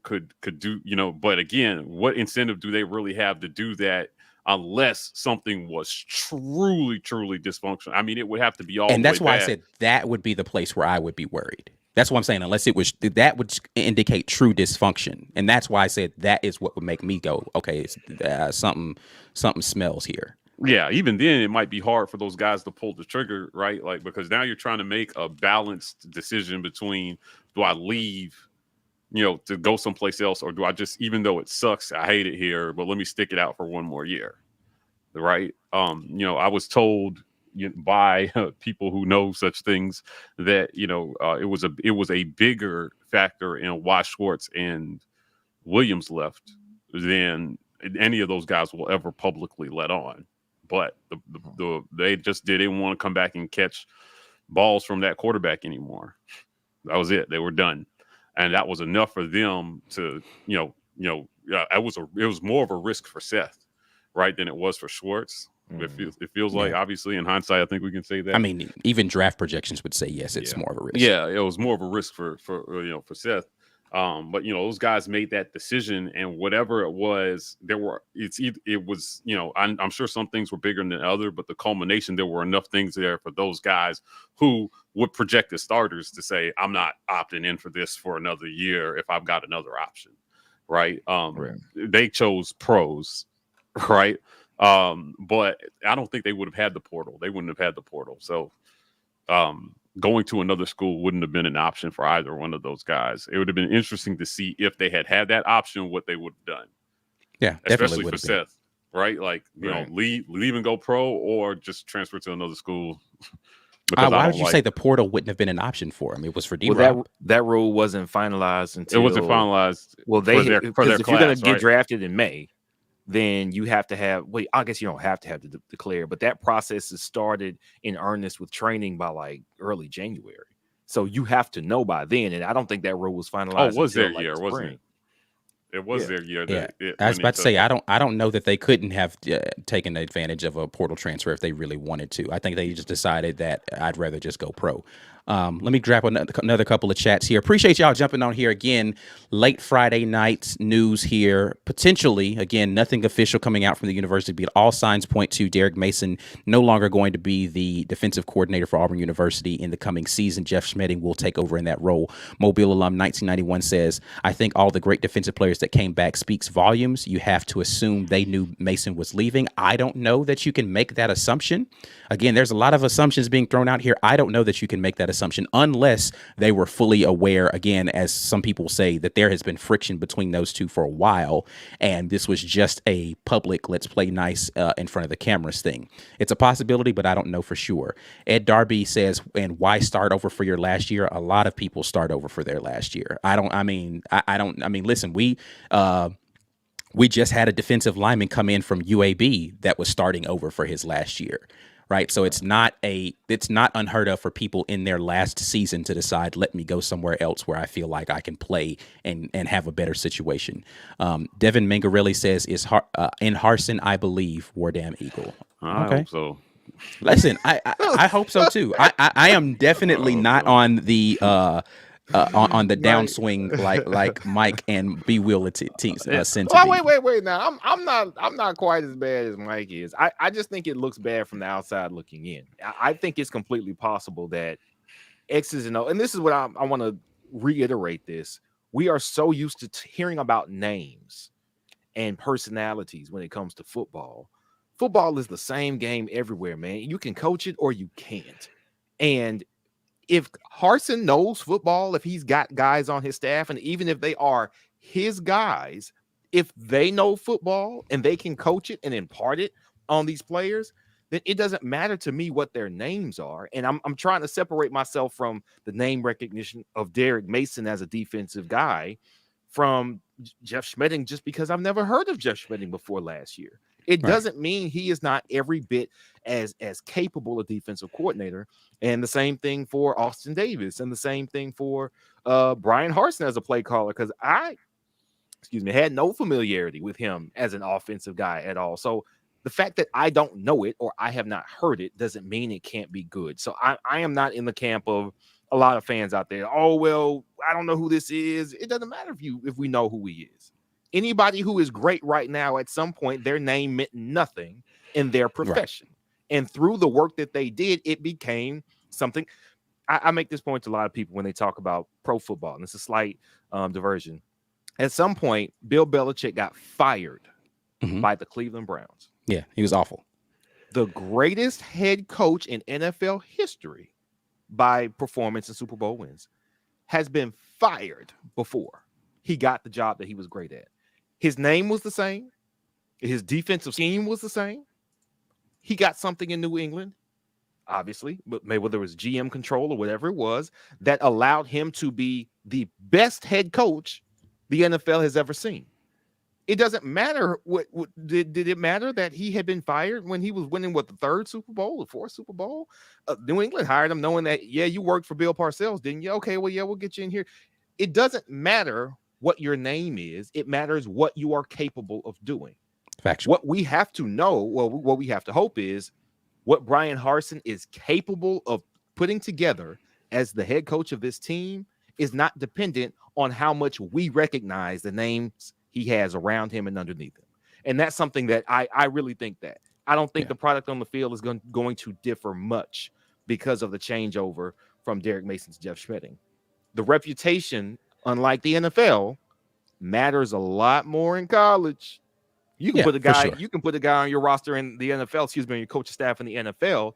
could do, but again, what incentive do they really have to do that unless something was truly, truly dysfunctional? It would have to be all. And that's why bad. I said that would be the place where I would be worried. That's what I'm saying. Unless that would indicate true dysfunction. And that's why I said that is what would make me go, okay, it's, something smells here. Yeah, even then, it might be hard for those guys to pull the trigger, right? Like, because now you're trying to make a balanced decision between, do I leave, to go someplace else, or do I just, even though it sucks, I hate it here, but let me stick it out for one more year, right? I was told by people who know such things that it was a bigger factor in why Schwartz and Williams left than any of those guys will ever publicly let on. But they just didn't want to come back and catch balls from that quarterback anymore. That was it. They were done, and that was enough for them to, it was more of a risk for Seth, right, than it was for Schwartz. It feels like, obviously, in hindsight, I think we can say that. I mean, even draft projections would say yes, it's more of a risk. Yeah, it was more of a risk for Seth. But those guys made that decision, and whatever it was, I'm sure some things were bigger than other, but the culmination, there were enough things there for those guys who would project as starters to say, I'm not opting in for this for another year if I've got another option, right? They chose pros, right? But I don't think they would have had the portal. They wouldn't have had the portal. So going to another school wouldn't have been an option for either one of those guys. It would have been interesting to see if they had that option, what they would have done. Yeah, especially for Seth, right? Like, leave and go pro, or just transfer to another school. Why would you say the portal wouldn't have been an option for him? It was for D-Rob. That rule wasn't finalized until it wasn't finalized. Well, if you're going to get drafted in May, then you have to have. Wait, I guess you don't have to declare, but that process is started in earnest with training by like early January. So you have to know by then, and I don't think that rule was finalized. Oh, was their year, wasn't it? It was their year. I was about to say, I don't know that they couldn't have taken advantage of a portal transfer if they really wanted to. I think they just decided that I'd rather just go pro. Let me grab another couple of chats here. Appreciate y'all jumping on here again. Late Friday night news here. Potentially, again, nothing official coming out from the university, but all signs point to Derek Mason no longer going to be the defensive coordinator for Auburn University in the coming season. Jeff Schmedding will take over in that role. Mobile alum 1991 says, I think all the great defensive players that came back speaks volumes. You have to assume they knew Mason was leaving. I don't know that you can make that assumption. Again, there's a lot of assumptions being thrown out here. I don't know that you can make that assumption unless they were fully aware, again, as some people say, that there has been friction between those two for a while, and this was just a public let's play nice in front of the cameras thing. It's a possibility, but I don't know for sure. Ed Darby says, and why start over for your last year? A lot of people start over for their last year. Listen, we just had a defensive lineman come in from UAB that was starting over for his last year. Right. So it's not unheard of for people in their last season to decide, let me go somewhere else where I feel like I can play and have a better situation. Devin Mangarelli says, in Harsin, I believe, War Damn Eagle. I hope so. Listen, I hope so too. I am definitely not on the on the downswing like Mike and B. Will sent to me. Wait. Now I'm not quite as bad as Mike is. I just think it looks bad from the outside looking in. I think it's completely possible that X's and O, and this is what I want to reiterate this. We are so used to hearing about names and personalities when it comes to football. Football is the same game everywhere, man. You can coach it or you can't. And if Harsin knows football, if he's got guys on his staff, and even if they are his guys, if they know football and they can coach it and impart it on these players, then it doesn't matter to me what their names are. And I'm trying to separate myself from the name recognition of Derek Mason as a defensive guy from Jeff Schmedding, just because I've never heard of Jeff Schmedding before last year. It doesn't mean he is not every bit as capable a defensive coordinator. And the same thing for Austin Davis, and the same thing for Brian Harsin as a play caller, because I had no familiarity with him as an offensive guy at all. So the fact that I don't know it or I have not heard it doesn't mean it can't be good. So I am not in the camp of a lot of fans out there. Oh, well, I don't know who this is. It doesn't matter if we know who he is. Anybody who is great right now, at some point, their name meant nothing in their profession. Right. And through the work that they did, it became something. I make this point to a lot of people when they talk about pro football, and it's a slight diversion. At some point, Bill Belichick got fired by the Cleveland Browns. Yeah, he was awful. The greatest head coach in NFL history by performance and Super Bowl wins has been fired before he got the job that he was great at. His name was the same. His defensive scheme was the same. He got something in New England, obviously, but maybe whether it was GM control or whatever it was, that allowed him to be the best head coach the NFL has ever seen. It doesn't matter what did it matter that he had been fired when he was winning the third Super Bowl, the fourth Super Bowl? New England hired him knowing that, you worked for Bill Parcells, didn't you? Okay, well, we'll get you in here. It doesn't matter what your name is. It matters what you are capable of doing. Factual. What we have to know, well, what we have to hope is what Brian Harsin is capable of putting together as the head coach of this team is not dependent on how much we recognize the names he has around him and underneath him. And that's something that I really think that. I don't think the product on the field is going to differ much because of the changeover from Derek Mason to Jeff Schmedding. The reputation, unlike the NFL, matters a lot more in college. You can put a guy, you can put a guy on your roster in the NFL, on your coaching staff in the NFL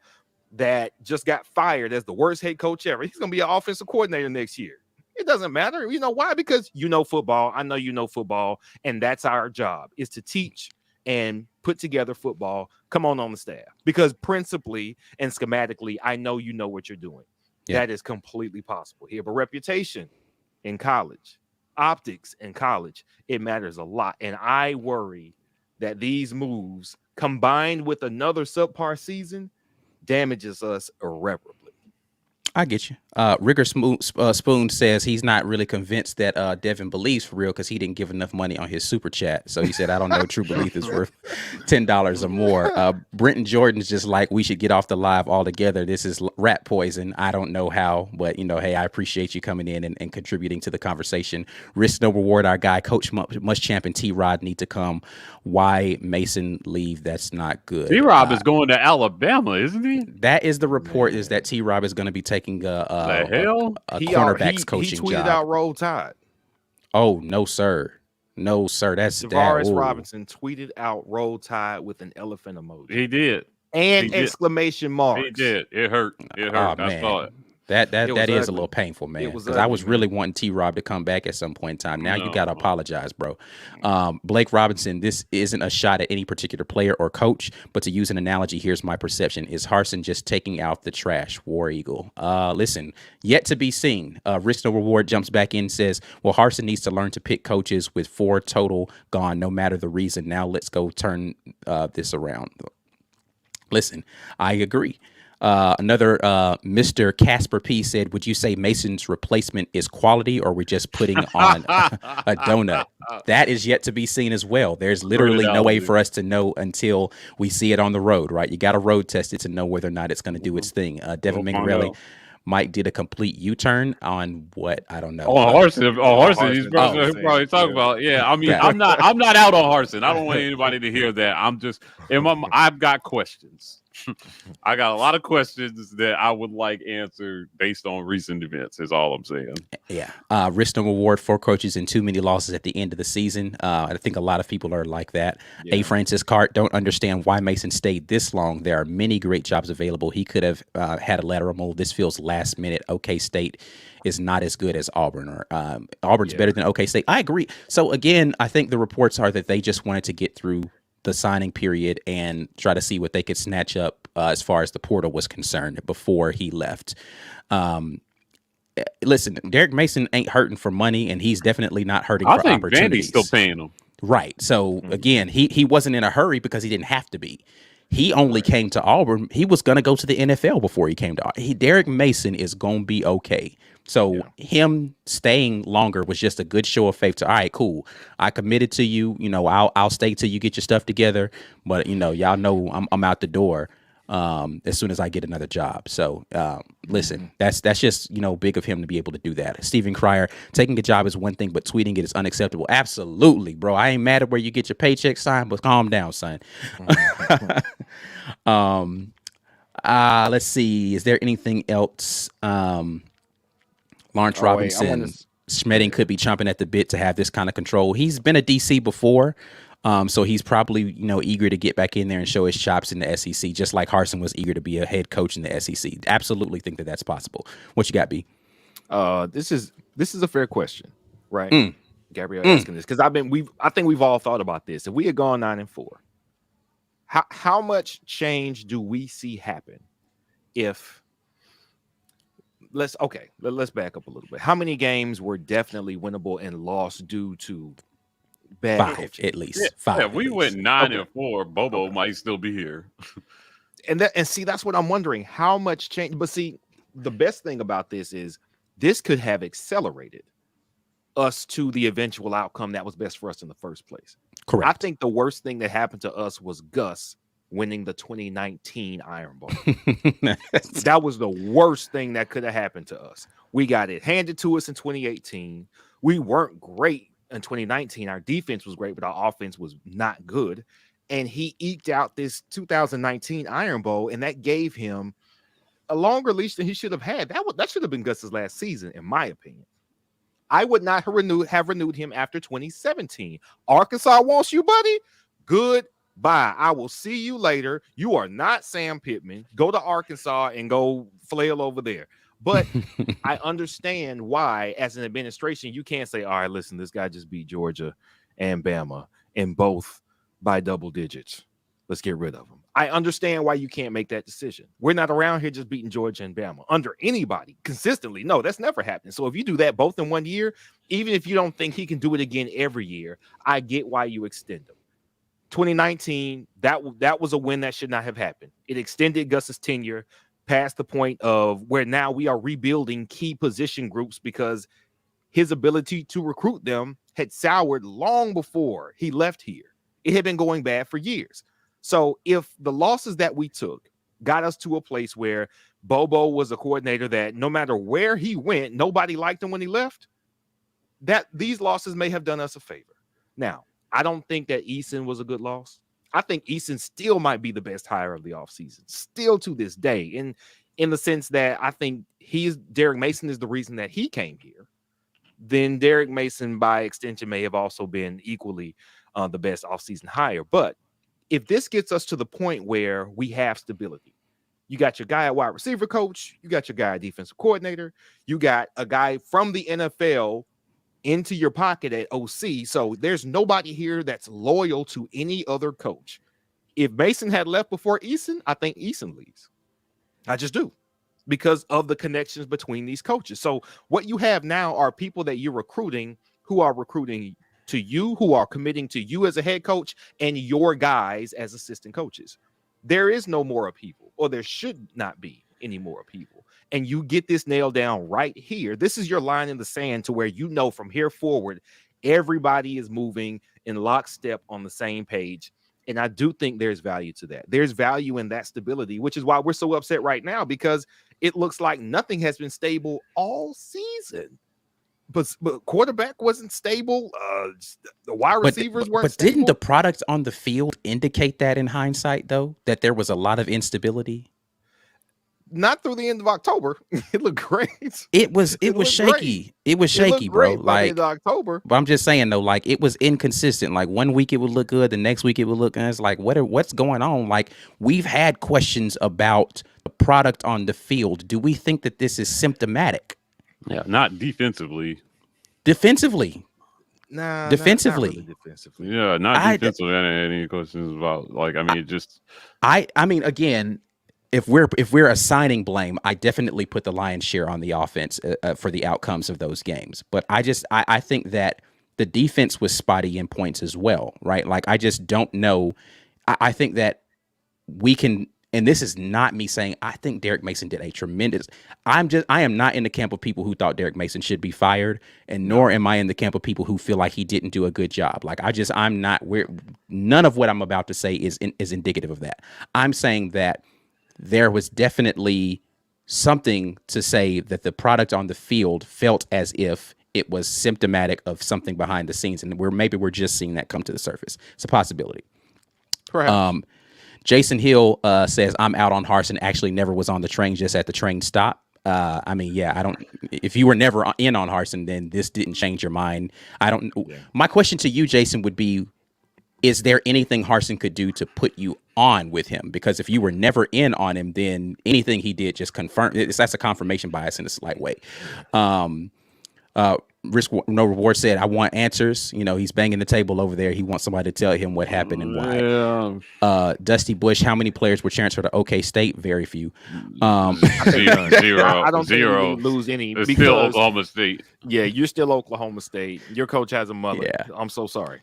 that just got fired as the worst head coach ever. He's going to be an offensive coordinator next year. It doesn't matter. You know why? Because you know football. I know you know football, and that's our job, is to teach and put together football. Come on the staff, because principally and schematically, I know you know what you're doing. Yeah. That is completely possible here. But reputation in college, optics in college, it matters a lot. And I worry that these moves, combined with another subpar season, damages us irreparably. I get you. Rigger Spoon says he's not really convinced that Devin believes for real because he didn't give enough money on his super chat. So he said, I don't know, true belief is worth $10 or more. Brenton Jordan's just like, we should get off the live altogether. This is rat poison. I don't know how, but, hey, I appreciate you coming in and contributing to the conversation. Risk no reward, our guy, Coach Muschamp and T-Rod need to come. Why Mason leave? That's not good. T-Rob is going to Alabama, isn't he? That is the report, is that T-Rob is going to be taking a cornerback's coaching job. He tweeted out Roll Tide. Oh, no, sir. No, sir. That's Tavares Robinson tweeted out Roll Tide with an elephant emoji. He did. And exclamation marks. He did. It hurt. It hurt. I saw it. That is a little painful, man. Because I was really wanting T-Rob to come back at some point in time. Now you got to apologize, bro. Blake Robinson, this isn't a shot at any particular player or coach, but to use an analogy, here's my perception. Is Harsin just taking out the trash? War Eagle. Listen, yet to be seen. Risk no reward jumps back in and says, well, Harsin needs to learn to pick coaches with 4 total gone, no matter the reason. Now let's go turn this around. Listen, I agree. Another Mr. Casper P said, would you say Mason's replacement is quality, or we're just putting on a donut? That is yet to be seen as well. There's literally no way for us to know until we see it on the road, right? You got to road test it to know whether or not it's going to do its thing. Devin Mingarelli, Mike did a complete U-turn on what? I don't know. Harsin. He's probably talking about. Yeah, I mean, I'm not out on Harsin. I don't want anybody to hear that. I've got questions. I got a lot of questions that I would like answered based on recent events, is all I'm saying. Yeah. Risk no reward, 4 coaches and too many losses at the end of the season. I think a lot of people are like that. Yeah. A. Francis Cart, don't understand why Mason stayed this long. There are many great jobs available. He could have had a lateral move. This feels last minute. OK State is not as good as Auburn, or Auburn's better than OK State. I agree. So again, I think the reports are that they just wanted to get through the signing period and try to see what they could snatch up as far as the portal was concerned before he left. Listen, Derek Mason ain't hurting for money, and he's definitely not hurting for opportunities. Vandy's still paying him. Right. So again, he wasn't in a hurry because he didn't have to be. He only came to Auburn. He was going to go to the NFL before he came to Auburn. Derek Mason is going to be okay. So him staying longer was just a good show of faith to, all right, cool. I committed to you. I'll stay till you get your stuff together. But, y'all know I'm out the door as soon as I get another job. So, listen, that's just, big of him to be able to do that. Stephen Cryer, taking a job is one thing, but tweeting it is unacceptable. Absolutely, bro. I ain't mad at where you get your paycheck signed, but calm down, son. Let's see. Is there anything else? Lawrence Robinson, Schmedding could be chomping at the bit to have this kind of control. He's been a DC before, so he's probably eager to get back in there and show his chops in the SEC, just like Harsin was eager to be a head coach in the SEC. Absolutely think that that's possible. What you got, B? This is a fair question, right? Gabrielle asking this because I think we've all thought about this. If we had gone 9-4, how much change do we see happen if? Let's back up a little bit. How many games were definitely winnable and lost due to bad 5 coaching? at least? 5. Yeah, we went 9-4. Bobo might still be here. And see, that's what I'm wondering. How much change? But see, the best thing about this is this could have accelerated us to the eventual outcome that was best for us in the first place. Correct. I think the worst thing that happened to us was Gus winning the 2019 Iron Bowl. That was the worst thing that could have happened to us. We got it handed to us in 2018. We weren't great in 2019. Our defense was great, but our offense was not good. And he eked out this 2019 Iron Bowl, and that gave him a longer leash than he should have had. That should have been Gus's last season, in my opinion. I would not have renewed him after 2017. Arkansas wants you, buddy. Goodbye. I will see you later. You are not Sam Pittman. Go to Arkansas and go flail over there. But I understand why, as an administration, you can't say, all right, listen, this guy just beat Georgia and Bama, and both by double digits. Let's get rid of him. I understand why you can't make that decision. We're not around here just beating Georgia and Bama under anybody consistently. No, that's never happened. So if you do that both in 1 year, even if you don't think he can do it again every year, I get why you extend him. 2019, that was a win that should not have happened. It extended Gus's tenure past the point of where now we are rebuilding key position groups because his ability to recruit them had soured long before he left here. It had been going bad for years. So if the losses that we took got us to a place where Bobo was a coordinator that no matter where he went, nobody liked him when he left, that these losses may have done us a favor. Now, I don't think that Eason was a good loss. I think Eason still might be the best hire of the offseason, still to this day, in the sense that I think Derek Mason is the reason that he came here. Then Derek Mason, by extension, may have also been equally the best offseason hire. But if this gets us to the point where we have stability, you got your guy at wide receiver coach, you got your guy at defensive coordinator, you got a guy from the NFL into your pocket at OC. So there's nobody here that's loyal to any other coach. If Mason had left before Eason, I think Eason leaves. I just do, because of the connections between these coaches. So what you have now are people that you're recruiting who are recruiting to you, who are committing to you as a head coach and your guys as assistant coaches. There is no more upheaval, or there should not be any more upheaval. And you get this nailed down right here. This is your line in the sand to where you know from here forward, everybody is moving in lockstep on the same page. And I do think there's value to that. There's value in that stability, which is why we're so upset right now, because it looks like nothing has been stable all season. But quarterback wasn't stable. The wide receivers weren't but stable. Didn't the product on the field indicate that in hindsight, though, that there was a lot of instability? Not through the end of October. It looked great. It was shaky. Great. It was shaky, bro. By the end of October. But I'm just saying though, like it was inconsistent. Like 1 week it would look good, the next week it would look, and it's like, what's going on? Like we've had questions about the product on the field. Do we think that this is symptomatic? Yeah, not defensively. Defensively. Nah, defensively. not really defensively. Yeah, not defensively. I didn't have any questions about, like, I mean, it just. I mean, again, if we're assigning blame, I definitely put the lion's share on the offense for the outcomes of those games. But I think that the defense was spotty in points as well, right? Like I just don't know. I think that we can. And this is not me saying I think Derek Mason did a tremendous. I am not in the camp of people who thought Derek Mason should be fired, and nor am I in the camp of people who feel like he didn't do a good job. Like I'm not. None of what I'm about to say is indicative of that. I'm saying that there was definitely something to say that the product on the field felt as if it was symptomatic of something behind the scenes, and maybe we're just seeing that come to the surface. It's a possibility. Perhaps. Jason Hill says, I'm out on Harsin. Actually never was on the train, just at the train stop. I mean, yeah, I don't. If you were never in on Harsin, then this didn't change your mind. I don't. Yeah. My question to you, Jason, would be, is there anything Harsin could do to put you on with him? Because if you were never in on him, then anything he did just confirm. That's a confirmation bias in a slight way. Risk No Reward said, I want answers. You know, he's banging the table over there. He wants somebody to tell him what happened and why. Yeah. Dusty Bush, how many players were transferred to OK State? Very few. Zero. I don't Zero. think we lose any. It's still Oklahoma State. Yeah, you're still Oklahoma State. Your coach has a mother. Yeah. I'm so sorry.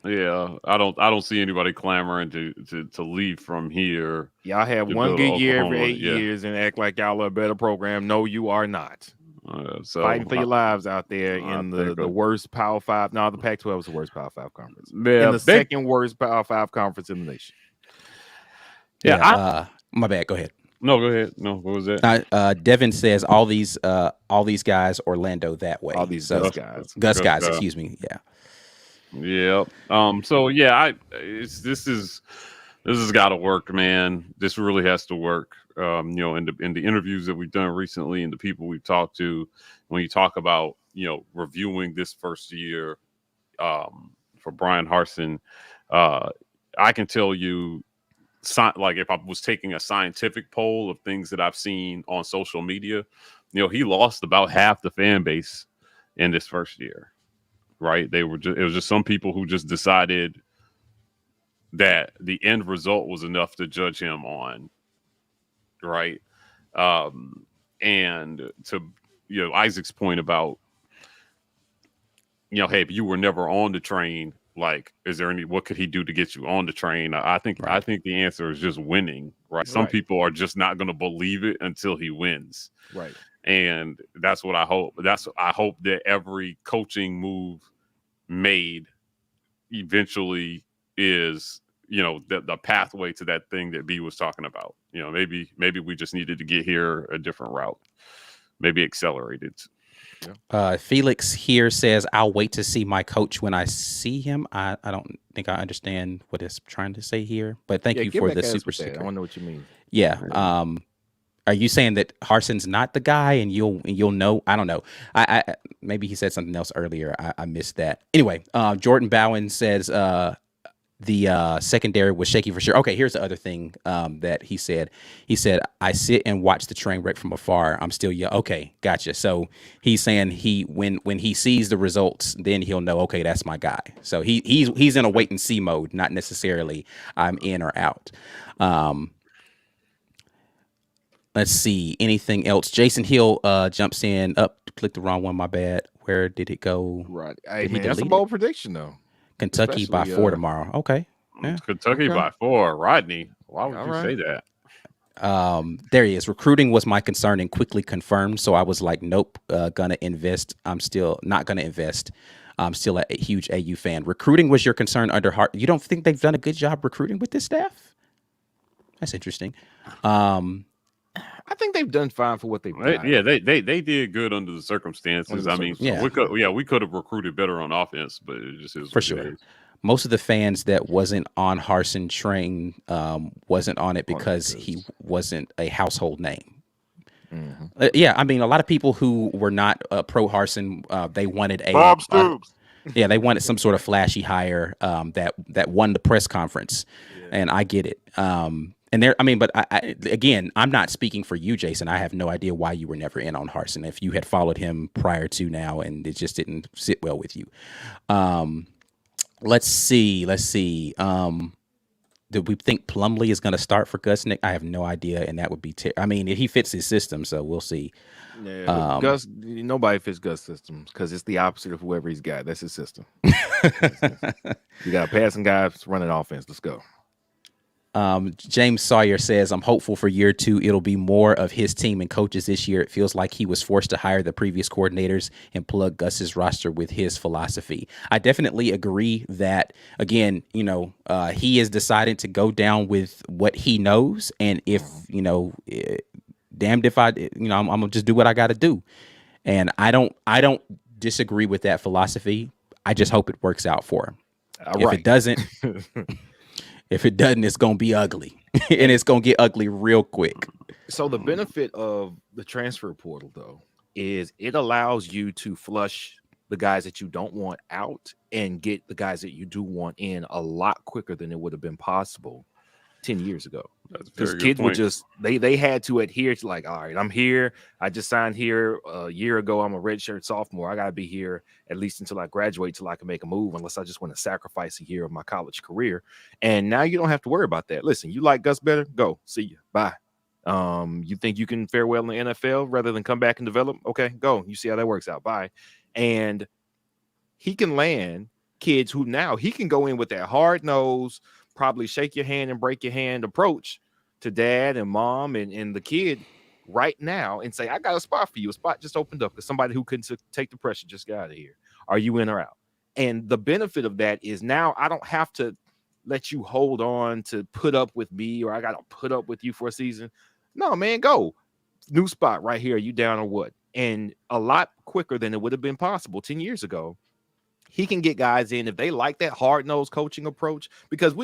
Yeah, I don't see anybody clamoring to leave from here. Y'all have one good year every 8 years and act like y'all are a better program. No, you are not. Fighting for your lives out there in the worst Power 5. No, the Pac-12 is the worst Power 5 conference. Yeah, in the second worst Power 5 conference in the nation. Yeah. My bad. Go ahead. No, go ahead. No, what was that? Devin says all these guys Orlando that way. All these Gus guys. Gus guys, excuse me. Yeah. Yeah. So yeah, this has got to work, man. This really has to work. In the interviews that we've done recently and the people we've talked to, when you talk about reviewing this first year for Brian Harsin, I can tell you, like if I was taking a scientific poll of things that I've seen on social media, he lost about half the fan base in this first year. Right? It was just some people who just decided that the end result was enough to judge him on. Right. And to Isaac's point about hey, if you were never on the train, like, is there what could he do to get you on the train? I think the answer is just winning. Right. Some people are just not going to believe it until he wins. Right. And that's what I hope. I hope that every coaching move made eventually is the pathway to that thing that B was talking about. Maybe we just needed to get here a different route, maybe accelerated. Felix here says, I'll wait to see my coach when I see him. I don't think I understand what it's trying to say here, but thank you for the super sticker. I don't know what you mean. Yeah. Are you saying that Harsin's not the guy and you'll know? I don't know. I maybe he said something else earlier. I missed that. Anyway, Jordan Bowen says the secondary was shaky for sure. Okay, here's the other thing that he said. He said, I sit and watch the train wreck from afar. I'm still young. Okay, gotcha. So he's saying when he sees the results, then he'll know, okay, that's my guy. So he's in a wait and see mode, not necessarily I'm in or out. Let's see. Anything else? Jason Hill jumps in. Clicked the wrong one. My bad. Where did it go? Right. Hey, man, that's a bold prediction, though. Kentucky by 4 tomorrow. Okay. Yeah. Kentucky by 4. Rodney, why would you say that? There he is. Recruiting was my concern and quickly confirmed. So I was like, nope, gonna invest. I'm still not gonna invest. I'm still a huge AU fan. Recruiting was your concern under Hart. You don't think they've done a good job recruiting with this staff? That's interesting. I think they've done fine for what they've done. Yeah, they did good under the circumstances. We could have recruited better on offense, but it just is for sure. Most of the fans that wasn't on Harsin train wasn't on it because he wasn't a household name. Mm-hmm. I mean, a lot of people who were not pro Harsin, they wanted Bob Stoops. They wanted some sort of flashy hire that won the press conference, and I get it. But again, I'm not speaking for you, Jason. I have no idea why you were never in on Harsin. If you had followed him prior to now and it just didn't sit well with you. Let's see. Do we think Plumlee is going to start for Gusnick? I have no idea, and that would be he fits his system, so we'll see. Yeah, Gus, nobody fits Gus' systems because it's the opposite of whoever he's got. That's his system. You got a passing guy running offense. Let's go. James Sawyer says, I'm hopeful for year 2. It'll be more of his team and coaches this year. It feels like he was forced to hire the previous coordinators and plug Gus's roster with his philosophy. I definitely agree that, again, he has decided to go down with what he knows. And if, damned if I'm going to just do what I got to do. And I don't disagree with that philosophy. I just hope it works out for him. If it doesn't... If it doesn't, it's going to be ugly, and it's going to get ugly real quick. So the benefit of the transfer portal, though, is it allows you to flush the guys that you don't want out and get the guys that you do want in a lot quicker than it would have been possible 10 years ago. Because kids would just, they had to adhere to like, all right, I'm here. I just signed here a year ago. I'm a redshirt sophomore. I got to be here at least until I graduate, till I can make a move, unless I just want to sacrifice a year of my college career. And now you don't have to worry about that. Listen, you like Gus better? Go. See you. Bye. You think you can fare well in the NFL rather than come back and develop? Okay, go. You see how that works out. Bye. And he can land kids who now he can go in with that hard nose, probably shake your hand and break your hand approach to dad and mom and the kid right now and say, I got a spot for you. A spot just opened up because somebody who couldn't take the pressure just got out of here. Are you in or out? And the benefit of that is now I don't have to let you hold on to put up with me, or I got to put up with you for a season. No, man, go. New spot right here. Are you down or what? And a lot quicker than it would have been possible 10 years ago. He can get guys in if they like that hard-nosed coaching approach, because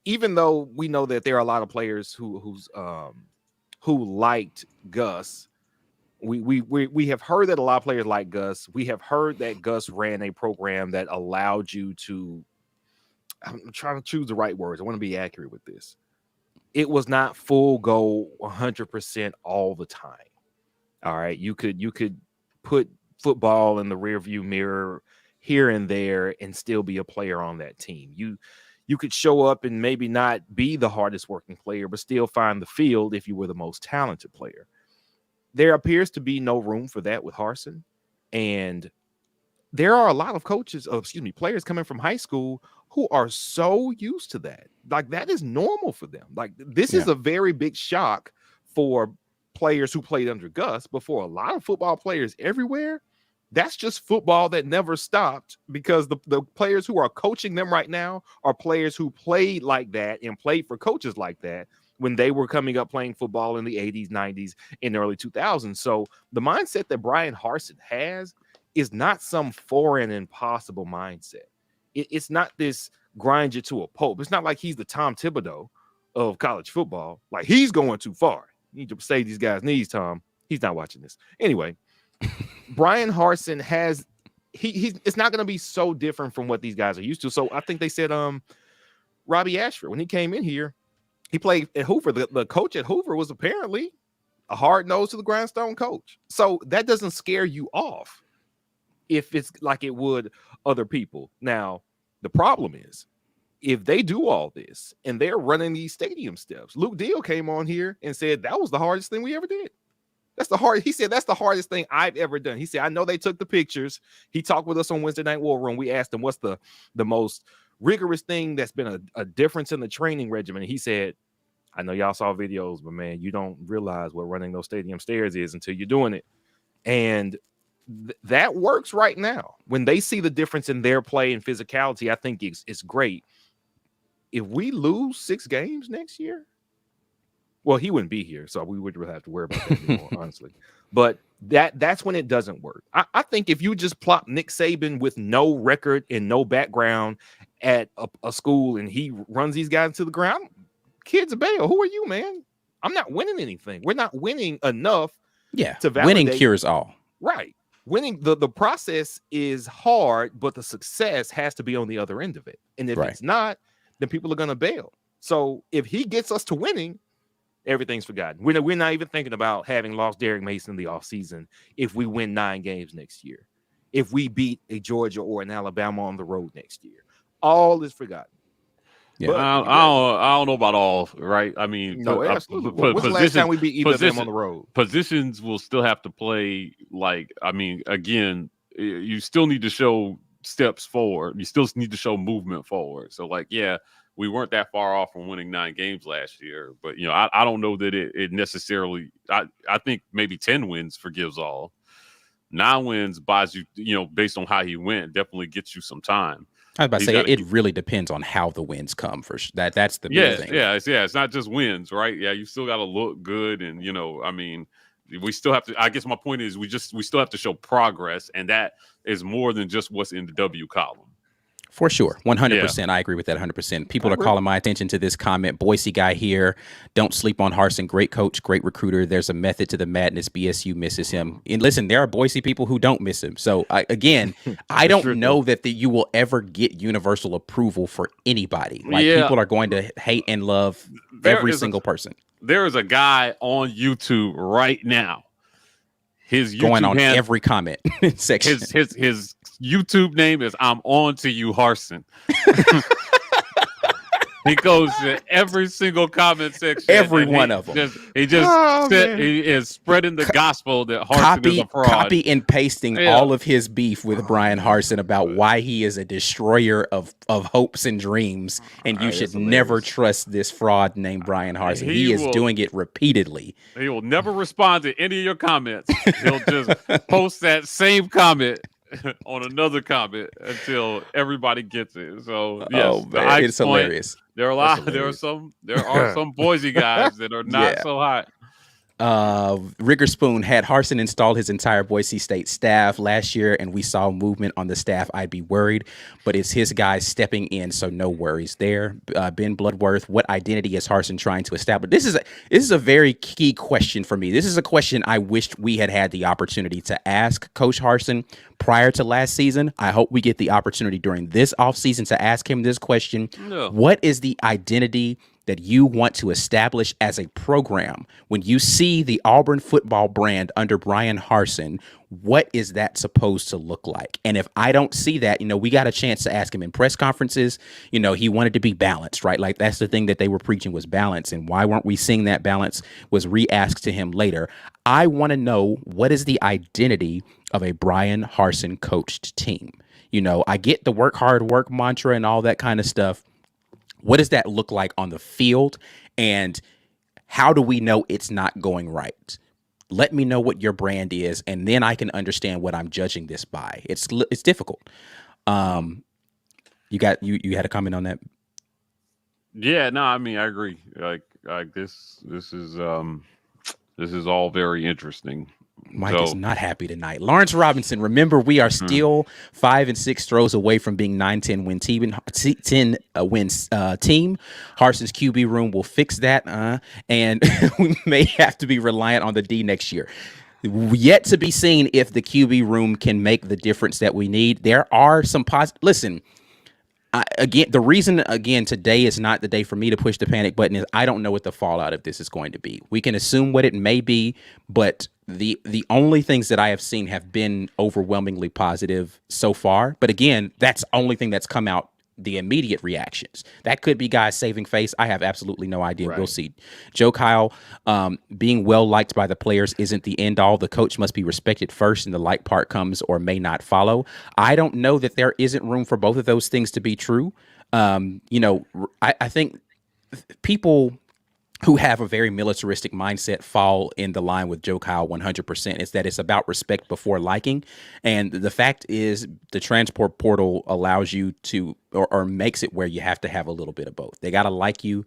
even though we know that there are a lot of players who liked Gus, we have heard that a lot of players like Gus. We have heard that Gus ran a program that allowed you to, I'm trying to choose the right words. I want to be accurate with this. It was not full go 100% all the time. All right. You could put football in the rearview mirror here and there and still be a player on that team. You could show up and maybe not be the hardest working player, but still find the field if you were the most talented player. There appears to be no room for that with Harsin. And there are a lot of players coming from high school who are so used to that. Like, that is normal for them. Like, this is a very big shock for players who played under Gus, but for a lot of football players everywhere, that's just football that never stopped, because the players who are coaching them right now are players who played like that and played for coaches like that when they were coming up playing football in the 80s, 90s, and early 2000s. So the mindset that Bryan Harsin has is not some foreign, impossible mindset. It's not this grind you to a pulp. It's not like he's the Tom Thibodeau of college football. Like, he's going too far. You need to save these guys' knees, Tom. He's not watching this. Anyway, Bryan Harsin has it's not going to be so different from what these guys are used to. So I think they said Robbie Ashford, when he came in here, he played at Hoover. The coach at Hoover was apparently a hard nose to the grindstone coach. So that doesn't scare you off if it's like it would other people. Now, the problem is, if they do all this and they're running these stadium steps, Luke Deal came on here and said that was the hardest thing we ever did. He said that's the hardest thing I've ever done. He said, I know they took the pictures. He talked with us on Wednesday Night War Room. We asked him what's the most rigorous thing that's been a difference in the training regimen. And he said, I know y'all saw videos, but man, you don't realize what running those stadium stairs is until you're doing it. And that works right now. When they see the difference in their play and physicality, I think it's great. If we lose 6 games next year, well, he wouldn't be here, so we wouldn't really have to worry about that anymore, honestly. But that's when it doesn't work. I think if you just plop Nick Saban with no record and no background at a school and he runs these guys to the ground, kids bail. Who are you, man? I'm not winning anything. We're not winning enough. Yeah, to validate. Winning cures all. Right. Winning, the process is hard, but the success has to be on the other end of it. And if it's not, then people are going to bail. So if he gets us to winning, everything's forgotten. We're not even thinking about having lost Derek Mason in the offseason if we win 9 games next year. If we beat a Georgia or an Alabama on the road next year. All is forgotten. Yeah, but I don't know about all, right? I mean, no, absolutely. When's the last time we beat either of them on the road? Positions will still have to play. Like, I mean, again, you still need to show steps forward. You still need to show movement forward. So, like, yeah, we weren't that far off from winning 9 games last year. But, you know, I don't know that it necessarily – I think maybe 10 wins forgives all. 9 wins buys you, you know, based on how he went, definitely gets you some time. I was about to say, it really depends on how the wins come. That's the big thing. It's not just wins, right? Yeah, you still got to look good, and you know, I mean, we still have to. I guess my point is, we still have to show progress, and that is more than just what's in the W column. For sure. 100%. I agree with that 100%. People are calling my attention to this comment. Boise guy here. Don't sleep on Harsin. Great coach, great recruiter. There's a method to the madness. BSU misses him. And listen, there are Boise people who don't miss him. So, I don't know that you will ever get universal approval for anybody. Like, people are going to hate and love every single person. There is a guy on YouTube right now. His YouTube going on every comment section. His YouTube name is "I'm on to you, Harsin." He goes to every single comment section. Every and one of them. He just Oh, man. he is spreading the gospel that Harsin is a fraud. Copy and pasting Yeah. all of his beef with Brian Harsin about why he is a destroyer of hopes and dreams, and you should never trust this fraud named Brian Harsin. He is doing it repeatedly. He will never respond to any of your comments. He'll just post that same comment on another comment until everybody gets it. So yes, it's hilarious. There are some Boise guys that are not so hot. Riggerspoon had Harsin install his entire Boise State staff last year, and we saw movement on the staff. I'd be worried, but it's his guys stepping in, so no worries there. Ben Bloodworth, what identity is Harsin trying to establish? This is a very key question for me. This is a question I wished we had the opportunity to ask Coach Harsin prior to last season. I hope we get the opportunity during this offseason to ask him this question. Yeah. What is the identity that you want to establish as a program? When you see the Auburn football brand under Brian Harsin, what is that supposed to look like? And if I don't see that, we got a chance to ask him in press conferences. He wanted to be balanced, right? Like that's the thing that they were preaching was balance. And why weren't we seeing that balance was re-asked to him later. I want to know, what is the identity of a Brian Harsin coached team? I get the work hard, work mantra and all that kind of stuff. What does that look like on the field? And how do we know it's not going right? Let me know what your brand is, and then I can understand what I'm judging this by. It's difficult. You had a comment on that? Yeah, no, I mean I agree. Like this is all very interesting. Mike is not happy tonight. Lawrence Robinson, remember we are still 5 and 6 throws away from being 9-10 win team. 10 wins team. Harsin's QB room will fix that, and we may have to be reliant on the D next year. Yet to be seen if the QB room can make the difference that we need. There are some positive. Listen. The reason today is not the day for me to push the panic button is I don't know what the fallout of this is going to be. We can assume what it may be, but the only things that I have seen have been overwhelmingly positive so far. But again, that's the only thing that's come out, the immediate reactions. That could be guys saving face. I have absolutely no idea. Right. We'll see. Joe Kyle, being well liked by the players isn't the end all. The coach must be respected first, and the like part comes or may not follow. I don't know that there isn't room for both of those things to be true. I think people who have a very militaristic mindset fall in the line with Joe Kyle 100%. It's that it's about respect before liking. And the fact is the transport portal allows you to, or makes it where you have to have a little bit of both. They got to like you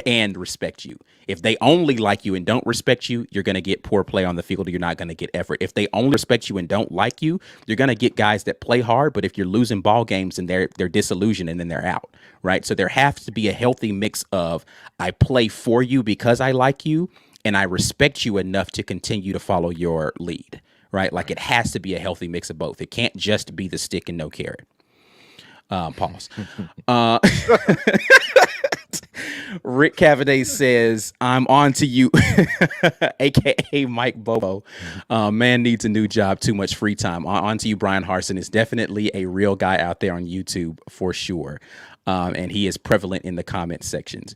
and respect you. If they only like you and don't respect you, you're going to get poor play on the field. You're not going to get effort. If they only respect you and don't like you, you're going to get guys that play hard. But if you're losing ball games and they're disillusioned and then they're out, right? So there has to be a healthy mix of I play for you because I like you and I respect you enough to continue to follow your lead, right? Like it has to be a healthy mix of both. It can't just be the stick and no carrot. Pause. Rick Cavaday says, I'm on to you, a.k.a. Mike Bobo. Man needs a new job, too much free time. On to you, Brian Harsin is definitely a real guy out there on YouTube for sure. And he is prevalent in the comment sections.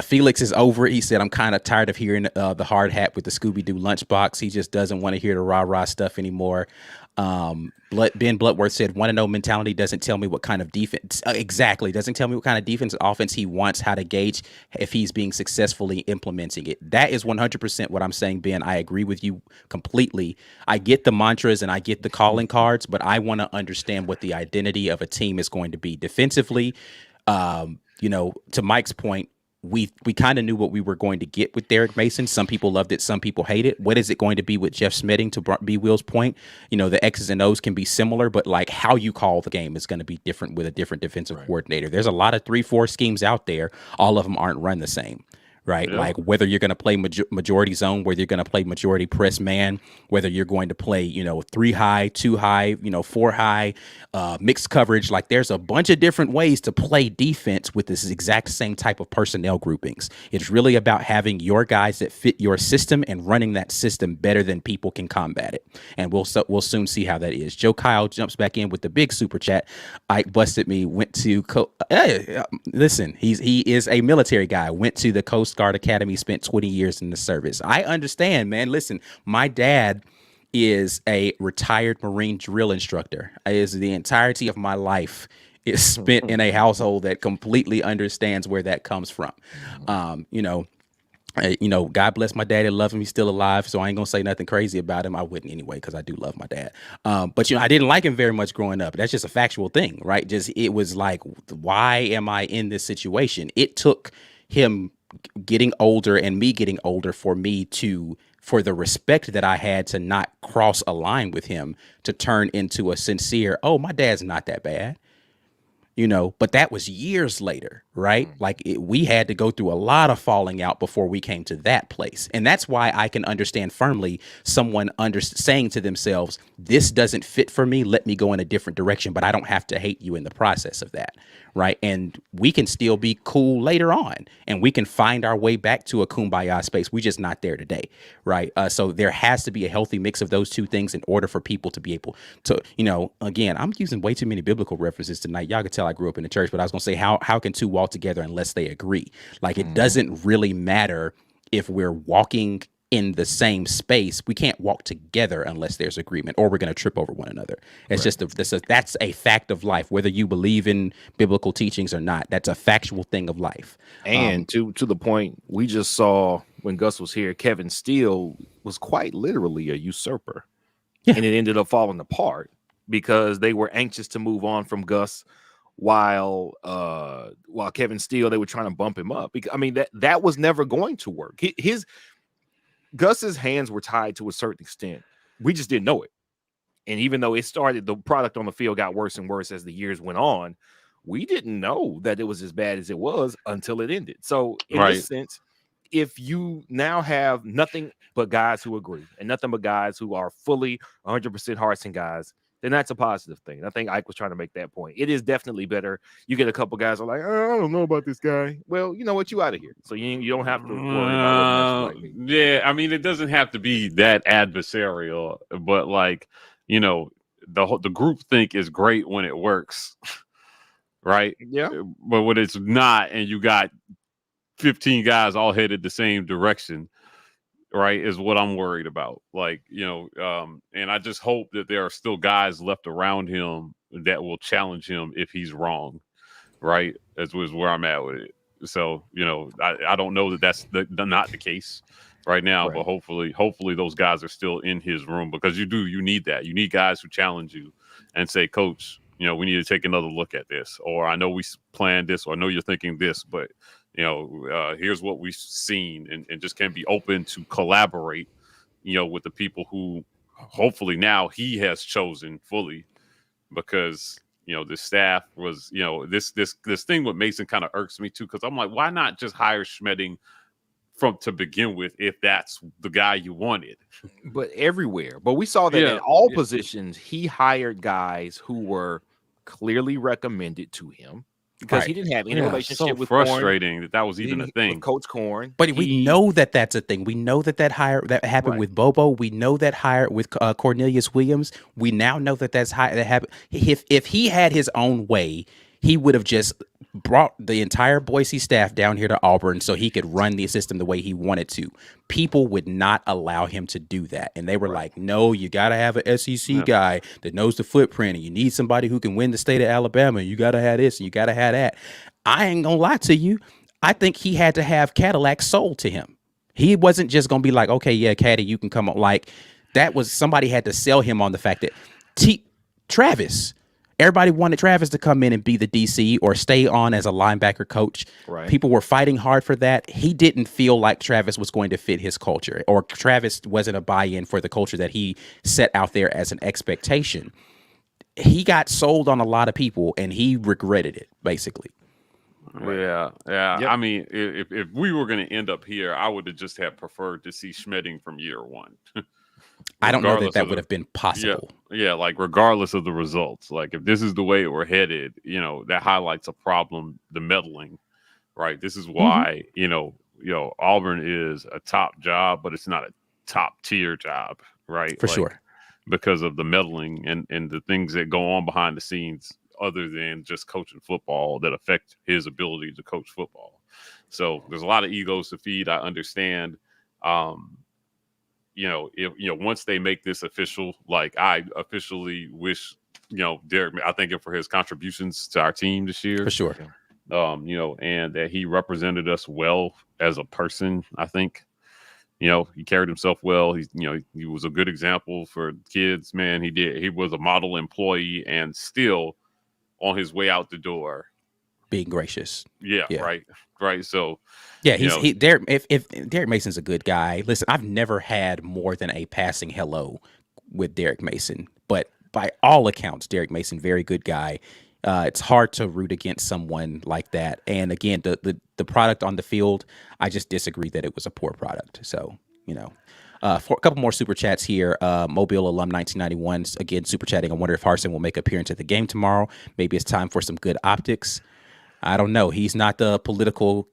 Felix is over it. He said, I'm kind of tired of hearing the hard hat with the Scooby-Doo lunchbox. He just doesn't want to hear the rah-rah stuff anymore. Ben Bloodworth said, want to know mentality doesn't tell me what kind of defense. Exactly. Doesn't tell me what kind of defense offense he wants, how to gauge if he's being successfully implementing it. That is 100% what I'm saying, Ben. I agree with you completely. I get the mantras and I get the calling cards, but I want to understand what the identity of a team is going to be defensively. To Mike's point, we kind of knew what we were going to get with Derek Mason. Some people loved it. Some people hate it. What is it going to be with Jeff Schmedding? To B. Will's point, the X's and O's can be similar, but like how you call the game is going to be different with a different defensive coordinator. There's a lot of 3-4 schemes out there. All of them aren't run the same, right? Yeah. Like whether you're going to play majority zone, whether you're going to play majority press man, whether you're going to play, 3 high, 2 high, 4 high, mixed coverage. Like there's a bunch of different ways to play defense with this exact same type of personnel groupings. It's really about having your guys that fit your system and running that system better than people can combat it. And we'll soon see how that is. Joe Kyle jumps back in with the big super chat. Ike busted me, went to listen, he is a military guy, went to the Coast Guard Academy, spent 20 years in the service. I understand, man. Listen, my dad is a retired Marine drill instructor. Is the entirety of my life is spent in a household that completely understands where that comes from. God bless my dad. I love him. He's still alive. So I ain't going to say nothing crazy about him. I wouldn't anyway, because I do love my dad. But I didn't like him very much growing up. That's just a factual thing, right? Just, it was like, why am I in this situation? It took him getting older and me getting older for the respect that I had to not cross a line with him to turn into a sincere, oh, my dad's not that bad. But that was years later, right? Like we had to go through a lot of falling out before we came to that place. And that's why I can understand firmly someone saying to themselves, this doesn't fit for me. Let me go in a different direction, but I don't have to hate you in the process of that. Right. And we can still be cool later on and we can find our way back to a kumbaya space. We're just not there today. Right. So there has to be a healthy mix of those two things in order for people to be able to, again, I'm using way too many biblical references tonight. Y'all can tell I grew up in the church, but I was going to say, how can two walk together unless they agree? Like it doesn't really matter if we're walking in the same space. We can't walk together unless there's agreement, or we're going to trip over one another. It's just that's a fact of life, whether you believe in biblical teachings or not. That's a factual thing of life. And to the point we just saw when Gus was here, Kevin Steele was quite literally a usurper. Yeah. And it ended up falling apart because they were anxious to move on from Gus while Kevin Steele, they were trying to bump him up. Because, I mean, that was never going to work. Gus's hands were tied to a certain extent. We just didn't know it. And even though the product on the field got worse and worse as the years went on, we didn't know that it was as bad as it was until it ended. So in this sense, if you now have nothing but guys who agree and nothing but guys who are fully 100% Harsin guys, then that's a positive thing. I think Ike was trying to make that point. It is definitely better. You get a couple guys who are like, I don't know about this guy. Well, you know what? You out of here. So you don't have to worry about it. Yeah, I mean, it doesn't have to be that adversarial, but like, the group think is great when it works, right? Yeah. But when it's not, and you got 15 guys all headed the same direction, right, is what I'm worried about. Like, and I just hope that there are still guys left around him that will challenge him if he's wrong, right? That's where I'm at with it. So, I don't know that that's not the case right now, but hopefully those guys are still in his room, because you need that. You need guys who challenge you and say, Coach, we need to take another look at this, or I know we planned this, or I know you're thinking this, but here's what we've seen, and just can be open to collaborate, with the people who hopefully now he has chosen fully, because, the staff was, this thing with Mason kind of irks me too, because I'm like, why not just hire Schmedding to begin with if that's the guy you wanted? But everywhere. But we saw that in all positions, he hired guys who were clearly recommended to him, because he didn't have any relationship with frustrating Corn. that was even a thing with Coach Corn. But we know that that's a thing. We know that hire that happened with Bobo. We know that hire with Cornelius Williams. We now know that that happened. If he had his own way, he would have just brought the entire Boise staff down here to Auburn so he could run the system the way he wanted to. People would not allow him to do that. And they were like, no, you got to have an SEC guy that knows the footprint, and you need somebody who can win the state of Alabama. You got to have this and you got to have that. I ain't going to lie to you. I think he had to have Cadillac sold to him. He wasn't just going to be like, okay, yeah, Caddy, you can come on. Like, that was, somebody had to sell him on the fact that Travis, everybody wanted Travis to come in and be the DC or stay on as a linebacker coach. Right. People were fighting hard for that. He didn't feel like Travis was going to fit his culture, or Travis wasn't a buy-in for the culture that he set out there as an expectation. He got sold on a lot of people, and he regretted it, basically. Yeah, yeah. Yep. I mean, if we were going to end up here, I would have just have preferred to see Schmedding from year one, I don't know that regardless that of would the have been yeah, possible. yeah. Like regardless of the results, like if this is the way we're headed, that highlights a problem, the meddling, right? This is Mhm. why Auburn is a top job, but it's not a top tier job, right? For Like sure. because of the meddling and the things that go on behind the scenes other than just coaching football that affect his ability to coach football. So there's a lot of egos to feed. I understand. Um, if once they make this official, like I officially wish, Derek, I thank him for his contributions to our team this For year. sure. And that he represented us well as a person. I think he carried himself well. He was a good example for kids, man. He was a model employee and still on his way out the door. Being gracious. Yeah, Yeah. right. So, Yeah, he Derek. If Derek Mason's a good guy, listen, I've never had more than a passing hello with Derek Mason, but by all accounts, Derek Mason, very good guy. It's hard to root against someone like that. And again, the product on the field, I just disagree that it was a poor product. So for a couple more super chats here. Mobile alum 1991 again super chatting. I wonder if Harsin will make an appearance at the game tomorrow. Maybe it's time for some good optics. I don't know. He's not the political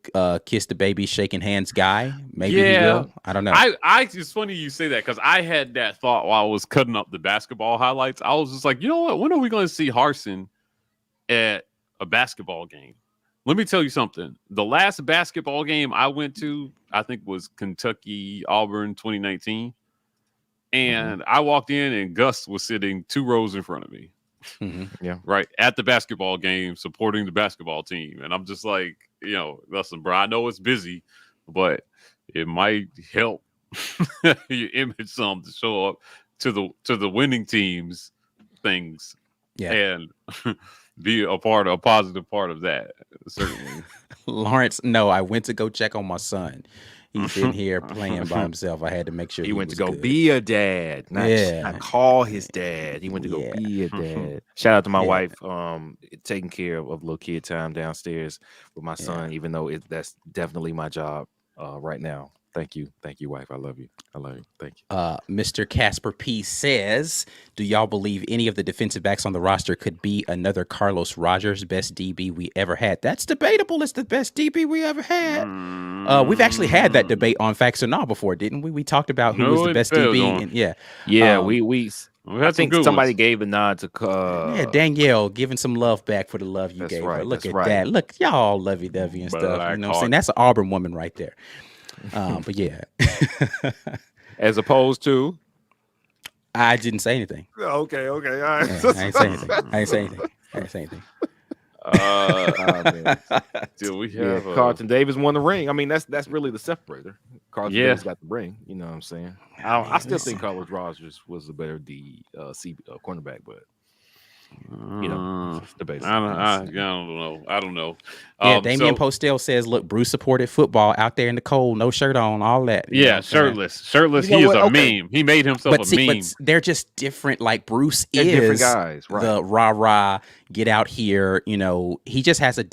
kiss the baby shaking hands guy. Maybe he will. I don't know. It's funny you say that because I had that thought while I was cutting up the basketball highlights. I was just like, you know what? When are we going to see Harsin at a basketball game? Let me tell you something. The last basketball game I went to, I think, was Kentucky Auburn 2019. And I walked in and Gus was sitting 2 rows in front of me. Yeah. Right at the basketball game, supporting the basketball team. And I'm just like, listen, bro, I know it's busy, but it might help your image some to show up to the winning teams things and be a positive part of that. Certainly. Lawrence, no, I went to go check on my son. He's in here playing by himself. I had to make sure he went to go good. be a dad, not call his dad. He went to go be a dad. Shout out to my wife, taking care of little kid time downstairs with my son, even though that's definitely my job right now. Thank you, wife. I love you. Thank you. Mr. Casper P says, "Do y'all believe any of the defensive backs on the roster could be another Carlos Rogers, best DB we ever had?" That's debatable. It's the best DB we ever had. We've actually had that debate on Facts or Not before, didn't we? We talked about who was the best DB. And, we I think somebody gave a nod to Danielle giving some love back for the love you gave her. Look at that. Look, y'all lovey-dovey and stuff. You know what I'm saying? That's an Auburn woman right there. But yeah. As opposed to, I didn't say anything. Okay, all right. Yeah, I ain't say anything. Do we have Carlton Davis won the ring? I mean, that's really the separator. Carlton Davis got the ring. You know what I'm saying? I still think Carlos Rogers was the better cornerback, but debate. I don't know. Damian Postel says, "Look, Bruce supported football out there in the cold, no shirt on, all that." Shirtless. He is a meme. He made himself a meme. But they're just different. Like Bruce is different guys, right? The rah get out here. He just has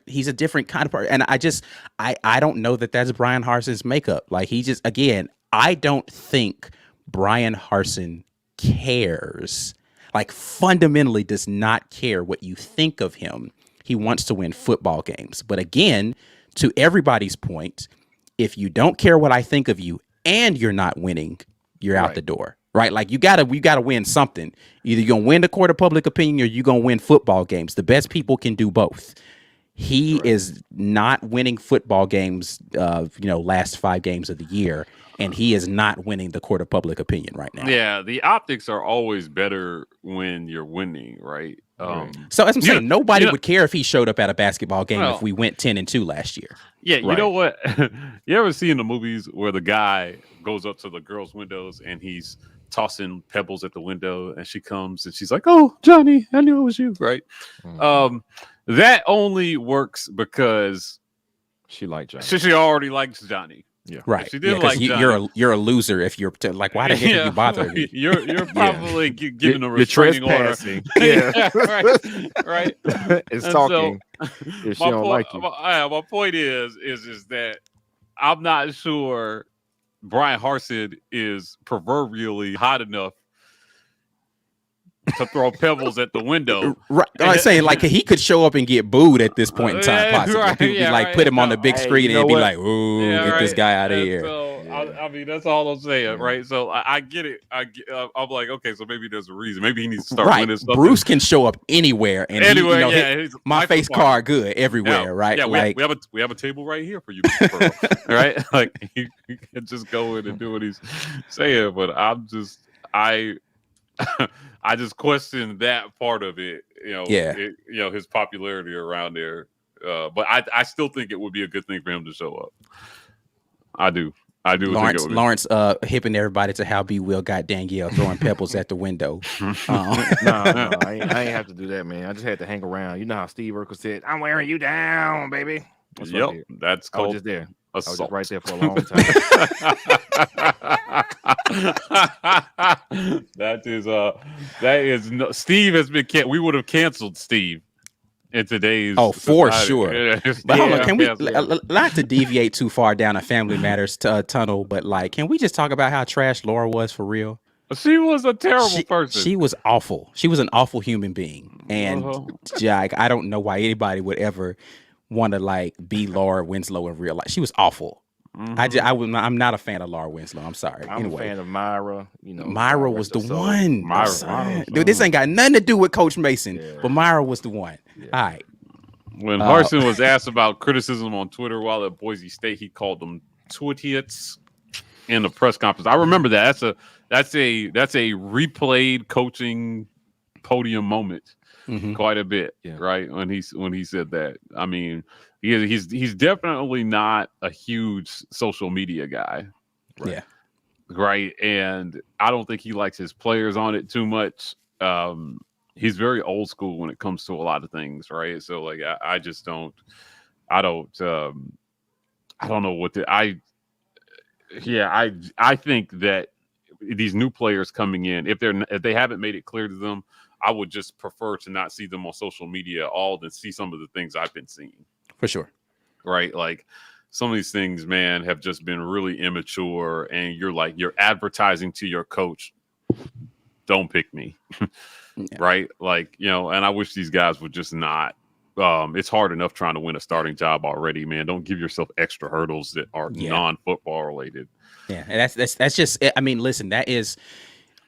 he's a different kind of person. And I don't know that that's Brian Harsin's makeup. Like I don't think Brian Harsin cares. Like fundamentally does not care what you think of him. He wants to win football games. But again, to everybody's point, if you don't care what I think of you and you're not winning, you're out the door, right? Like you gotta win something. Either you're gonna win the court of public opinion or you're gonna win football games. The best people can do both. He is not winning football games, last 5 games of the year. And he is not winning the court of public opinion right now. Yeah, the optics are always better when you're winning, right? So as I'm saying, nobody would care if he showed up at a basketball game if we went 10-2 last year. Yeah, you know what? You ever see in the movies where the guy goes up to the girl's windows and he's tossing pebbles at the window and she comes and she's like, "Oh, Johnny, I knew it was you," right? That only works because she liked Johnny. She already likes Johnny. Yeah. Right. She Yeah, didn't because like you're a loser if you're like, why the heck are you bothering me? You're probably giving a You're restraining order. trespassing. Yeah. Right. It's And talking so if she don't like you. my point is that I'm not sure Brian Harsin is proverbially hot enough to throw pebbles at the window. Right. I'm saying like he could show up and get booed at this point in time, possibly. Right, People be like, put him on the big screen you know and be what? like, ooh, get this guy out of here. So Yeah. I mean, that's all I'm saying, Yeah. right? So I get it. I'm like, okay, so maybe there's a reason. Maybe he needs to start Right. winning something. Bruce can show up anywhere and Anywhere, hit my face card good everywhere, right? Yeah, like we have a table right here for you, Mr. Pearl, right? Like he can just go in and do what he's saying, but I just question that part of it, his popularity around there. But I still think it would be a good thing for him to show up. I do. Lawrence hipping everybody to how B. Will got Danielle throwing pebbles at the window. No, I ain't have to do that, man. I just had to hang around. You know how Steve Urkel said, "I'm wearing you down, baby." That's yep, that's I was called just there. assault. I was just right there for a long time. Steve has been we would have canceled Steve in today's for society. sure. But hold on, can we not to deviate too far down a Family Matters tunnel, but like, can we just talk about how trash Laura was for real? She was a terrible person. She was awful. She was an awful human being, and Jack, I don't know why anybody would ever want to like be Laura Winslow in real life. She was awful. I'm not a fan of Laura Winslow. I'm sorry. I'm a fan of Myra. Myra was the one. Myra. Dude, this ain't got nothing to do with Coach Mason, but Myra was the one. Yeah. All right. When Harsin was asked about criticism on Twitter while at Boise State, he called them twitiots in the press conference. I remember that. That's a replayed coaching podium moment quite a bit, right? When he said that. I mean, he's definitely not a huge social media guy. Right? Yeah. Right. And I don't think he likes his players on it too much. He's very old school when it comes to a lot of things, right? So like I don't know what I think that these new players coming in, if they haven't made it clear to them, I would just prefer to not see them on social media at all than see some of the things I've been seeing. For sure. Right. Like some of these things, man, have just been really immature, and you're advertising to your coach, don't pick me. Right. Like, and I wish these guys would just not. It's hard enough trying to win a starting job already, man. Don't give yourself extra hurdles that are non-football related. Yeah. And that's just, I mean, listen, that is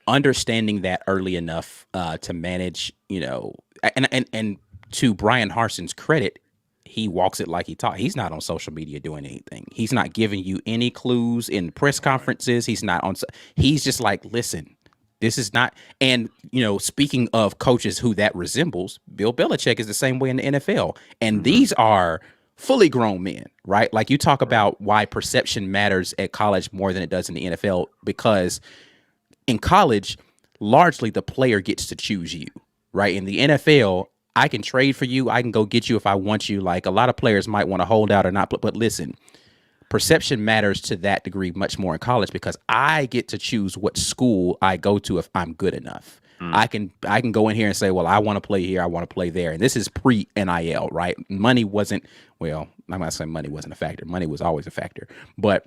understanding that early enough to manage, and to Brian Harsin's credit, he walks it like he taught. He's not on social media doing anything. He's not giving you any clues in press conferences. He's not on. He's just like, listen, this is not. And, speaking of coaches who that resembles, Bill Belichick is the same way in the NFL. And these are fully grown men, right? Like you talk about why perception matters at college more than it does in the NFL, because in college, largely the player gets to choose you, right? In the NFL, I can trade for you. I can go get you if I want you. Like a lot of players might want to hold out or not. But listen, perception matters to that degree much more in college, because I get to choose what school I go to if I'm good enough. I can go in here and say, well, I want to play here, I want to play there. And this is pre-NIL, right? Money wasn't, well, I'm not saying money wasn't a factor. Money was always a factor. But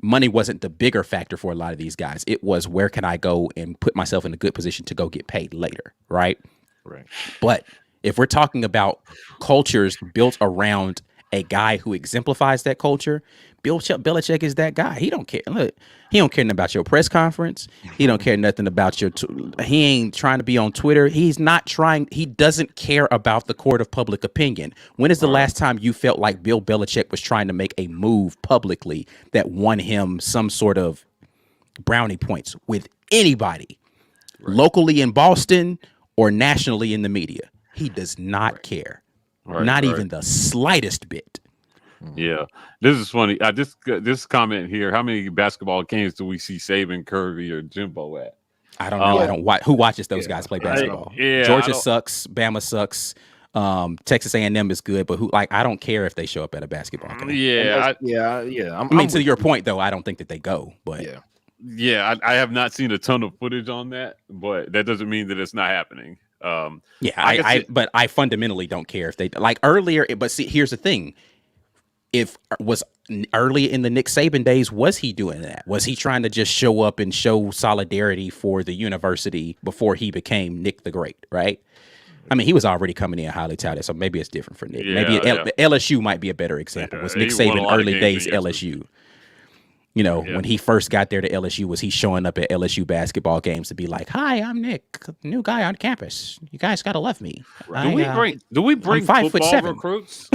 money wasn't the bigger factor for a lot of these guys. It was, where can I go and put myself in a good position to go get paid later, right? Right. But if we're talking about cultures built around a guy who exemplifies that culture, Bill Belichick is that guy. He don't care. Look, he don't care nothing about your press conference. He don't care nothing about your. He ain't trying to be on Twitter. He's not trying. He doesn't care about the court of public opinion. When is the last time you felt like Bill Belichick was trying to make a move publicly that won him some sort of brownie points with anybody, locally in Boston or nationally in the media? He does not care. Not even the slightest bit. Yeah, this is funny. This comment here: how many basketball games do we see Saban, Curry, or Jimbo at? I don't know. I don't watch. Who watches those guys play basketball? Georgia sucks. Bama sucks. Texas A&M is good, but I don't care if they show up at a basketball game. Yeah, I mean, to your point though, I don't think that they go, but I have not seen a ton of footage on that, but that doesn't mean that it's not happening. But I fundamentally don't care if they earlier. But see, here's the thing: if was early in the Nick Saban days, was he doing that? Was he trying to just show up and show solidarity for the university before he became Nick the Great? Right. I mean, he was already coming in highly touted, so maybe it's different for Nick. Maybe LSU might be a better example. Was Nick Saban early days LSU? You know, when he first got there to LSU, was he showing up at LSU basketball games to be like, "Hi, I'm Nick, new guy on campus. You guys gotta love me." Do we bring 5'7" recruits?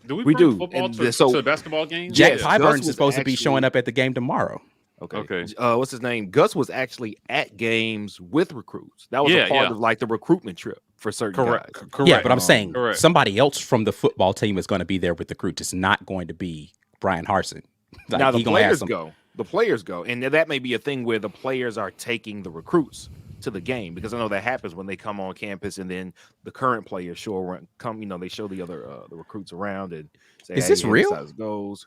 Do we bring football to basketball games? Jack Pyburns is supposed to be showing up at the game tomorrow. Okay. What's his name? Gus was actually at games with recruits. That was a part of like the recruitment trip for certain guys. Correct. Yeah, but I'm saying somebody else from the football team is going to be there with the recruits. It's not going to be Brian Harsin. Now the players go. The players go, and that may be a thing where the players are taking the recruits to the game, because I know that happens when they come on campus, and then the current players come. You know, they show the other the recruits around and say, "Is this real?" This goes.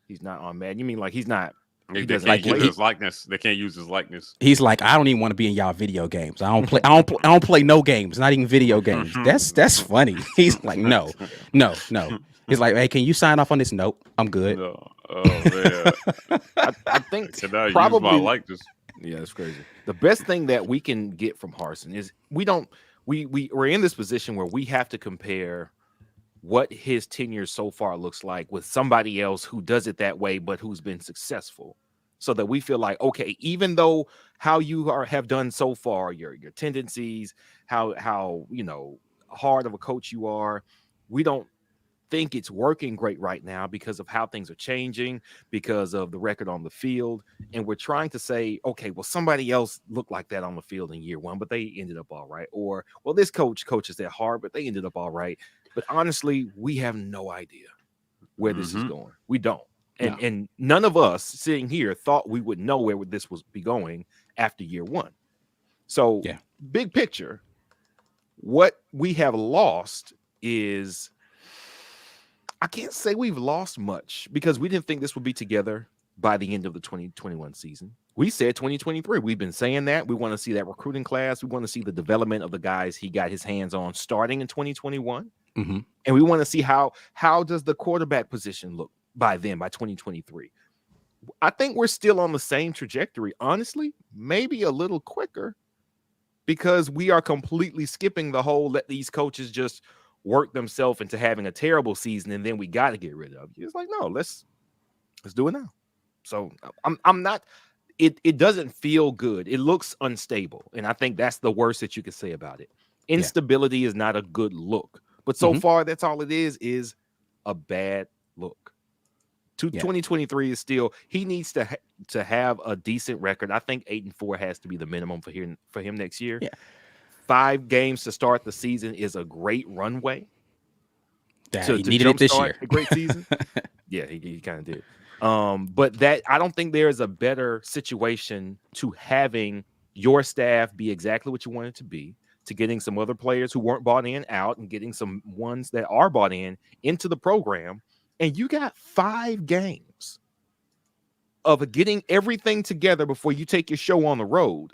He's not on Madden. You mean like he's not? They can't use his likeness. They can't use his likeness. He's like, I don't even want to be in y'all video games. I don't play no games, not even video games. That's funny. He's like, no. He's like, hey, can you sign off on this? Nope, I'm good. No. Oh man, I think probably my likeness. Yeah, that's crazy. The best thing that we can get from Harsin is we're in this position where we have to compare what his tenure so far looks like with somebody else who does it that way, but who's been successful, so that we feel like, okay, even though how you have done so far, your tendencies, how hard of a coach you are, we don't think it's working great right now because of how things are changing, because of the record on the field. And we're trying to say, okay, well, somebody else looked like that on the field in year one, but they ended up all right. Or, well, this coach coaches that hard, but they ended up all right. But honestly, we have no idea where this is going. We don't. And none of us sitting here thought we would know where this was be going after year one. So big picture, what we have lost is, I can't say we've lost much, because we didn't think this would be together by the end of the 2021 season. We said 2023. We've been saying that. We want to see that recruiting class. We want to see the development of the guys he got his hands on starting in 2021. Mm-hmm. And we want to see how does the quarterback position look by then, by 2023. I think we're still on the same trajectory, honestly, maybe a little quicker, because we are completely skipping the whole let these coaches just work themselves into having a terrible season and then we got to get rid of you. It's like, no, let's do it now. So I'm not, it doesn't feel good. It looks unstable. And I think that's the worst that you could say about it. Instability is not a good look, but so far that's all it is a bad look. 2023 is still, he needs to have a decent record. I think 8-4 has to be the minimum for him next year. 5 games to start the season is a great runway. He needed it this year. A great season. Yeah, he kind of did. But that, I don't think there is a better situation to having your staff be exactly what you want it to be, to getting some other players who weren't bought in out and getting some ones that are bought in into the program. And you got 5 games of getting everything together before you take your show on the road.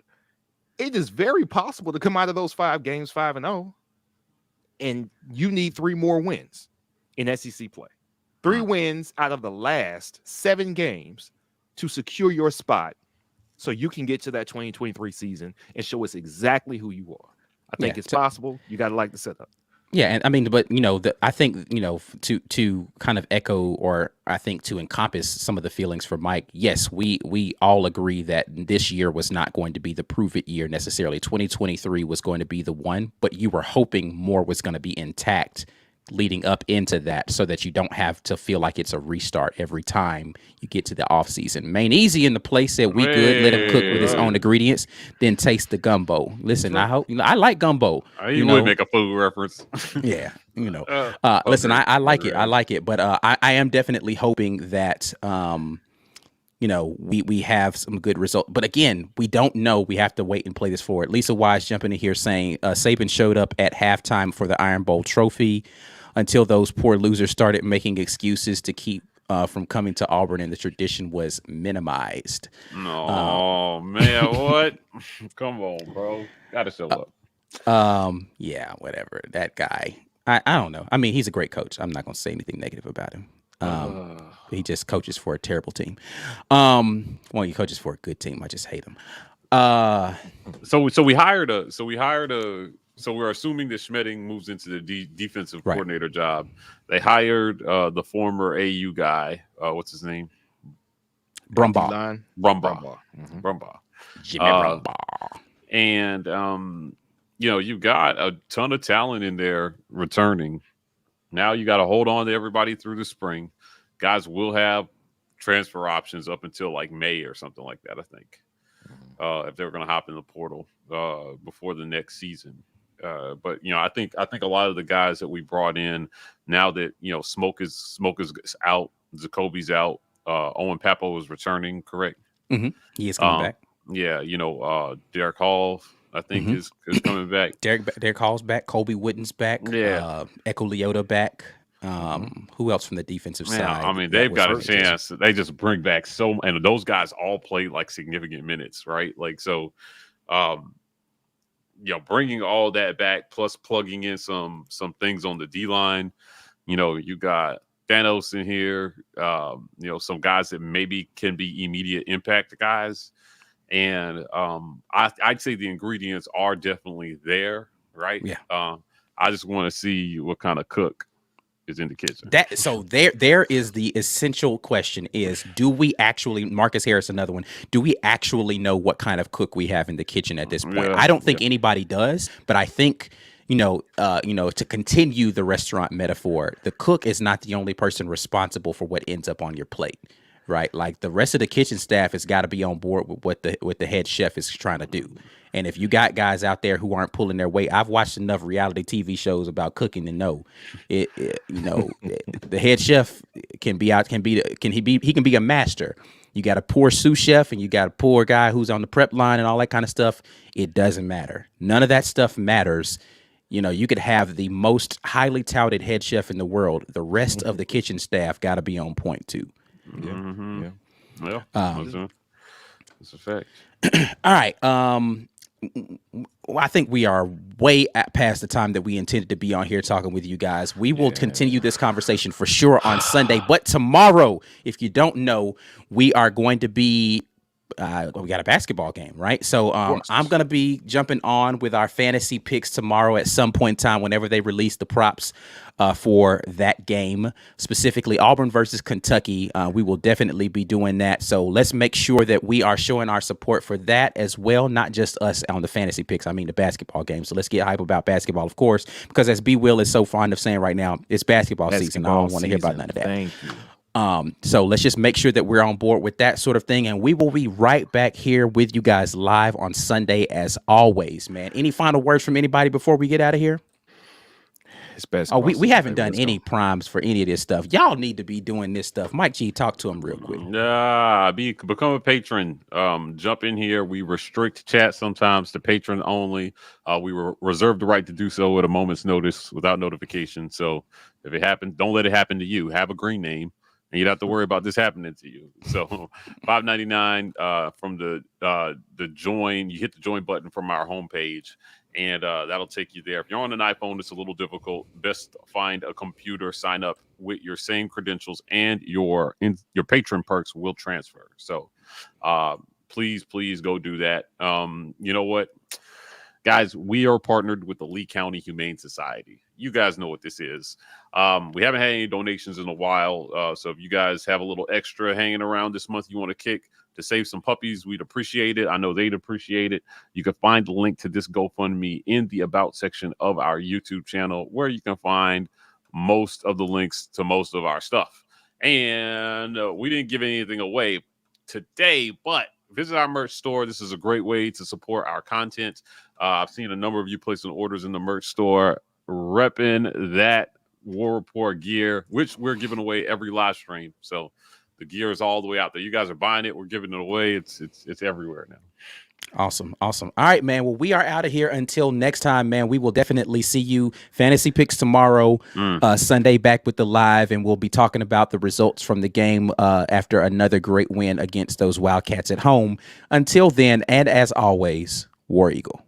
It is very possible to come out of those 5 games 5-0, and you need 3 more wins in SEC play. 3 wins out of the last 7 games to secure your spot, so you can get to that 2023 season and show us exactly who you are. I think it's possible. You got to like the setup. Yeah, and I mean, but I think to kind of echo, or I think to encompass some of the feelings for Mike. Yes, we all agree that this year was not going to be the prove it year necessarily. 2023 was going to be the one, but you were hoping more was going to be intact leading up into that, so that you don't have to feel like it's a restart every time you get to the off season. Main Easy in the place said we good, let him cook with his own ingredients, then taste the gumbo. Listen, I hope I like gumbo. You would make a food reference. Yeah, listen, I like it. I like it, but I am definitely hoping that we have some good results. But again, we don't know. We have to wait and play this forward. Lisa Wise jumping in here saying Saban showed up at halftime for the Iron Bowl trophy until those poor losers started making excuses to keep from coming to Auburn and the tradition was minimized. No, man, what? Come on, bro. Gotta show up. Yeah, whatever. That guy. I don't know. I mean, he's a great coach. I'm not going to say anything negative about him. He just coaches for a terrible team. Well, he coaches for a good team. I just hate him. So we're assuming that Schmedding moves into the defensive coordinator job. They hired the former AU guy. What's his name? Brumbaugh. Jimmy Brumbaugh. And you've got a ton of talent in there returning. Now you got to hold on to everybody through the spring. Guys will have transfer options up until like May or something like that, I think, if they're going to hop in the portal before the next season. But I think a lot of the guys that we brought in now that Smoke is out, Jacoby's out, Owen Papo is returning, correct? Mm-hmm. He is coming back. Yeah, Derek Hall, I think is coming back. Derek Hall's back. Colby Wooden's back. Yeah, Echo Leota back. Who else from the defensive side? I mean, they've got a chance. They just bring back and those guys all played like significant minutes, right? Like so, bringing all that back plus plugging in some things on the D line. You got Thanos in here. Some guys that maybe can be immediate impact guys. And I'd say the ingredients are definitely there, right? Yeah. I just want to see what kind of cook is in the kitchen. So there is the essential question is, do we actually, Marcus Harris, another one, do we actually know what kind of cook we have in the kitchen at this point? I don't think anybody does, but I think, to continue the restaurant metaphor, the cook is not the only person responsible for what ends up on your plate. Right, like the rest of the kitchen staff has got to be on board with what the head chef is trying to do. And if you got guys out there who aren't pulling their weight, I've watched enough reality TV shows about cooking to know the head chef can be a master. You got a poor sous chef and you got a poor guy who's on the prep line and all that kind of stuff. It doesn't matter. None of that stuff matters. You could have the most highly touted head chef in the world. The rest of the kitchen staff got to be on point too. Yeah. That's a fact. All right. I think we are way past the time that we intended to be on here talking with you guys. We will continue this conversation for sure on Sunday, but tomorrow, if you don't know, we are going to be we got a basketball game, right? So I'm going to be jumping on with our fantasy picks tomorrow at some point in time whenever they release the props for that game, specifically Auburn versus Kentucky. We will definitely be doing that. So let's make sure that we are showing our support for that as well, not just us on the fantasy picks. I mean, the basketball game. So let's get hype about basketball, of course, because as B. Will is so fond of saying right now, it's basketball season. I don't want to hear about none of that. Thank you. So let's just make sure that we're on board with that sort of thing. And we will be right back here with you guys live on Sunday as always, man. Any final words from anybody before we get out of here? It's best. Oh, we haven't done any primes for any of this stuff. Y'all need to be doing this stuff. Mike G, talk to him real quick. Become a patron. Jump in here. We restrict chat sometimes to patron only. We reserve the right to do so at a moment's notice without notification. So if it happens, don't let it happen to you. Have a green name. And you don't have to worry about this happening to you. So $5.99 from the join. You hit the join button from our homepage, and that'll take you there. If you're on an iPhone, it's a little difficult. Best find a computer, sign up with your same credentials, and your patron perks will transfer. So please go do that. You know what? Guys, we are partnered with the Lee County Humane Society. You guys know what this is. We haven't had any donations in a while. So if you guys have a little extra hanging around this month you want to kick to save some puppies, we'd appreciate it. I know they'd appreciate it. You can find the link to this GoFundMe in the About section of our YouTube channel, where you can find most of the links to most of our stuff. And we didn't give anything away today, but visit our merch store. This is a great way to support our content. I've seen a number of you placing orders in the merch store, repping that War Report gear, which we're giving away every live stream. So The gear is all the way out there. You guys are buying it. We're giving it away. It's everywhere now. Awesome. All right, man. Well, we are out of here until next time, man. We will definitely see you fantasy picks tomorrow, Sunday, back with the live, and we'll be talking about the results from the game after another great win against those Wildcats at home. Until then, and as always, War Eagle.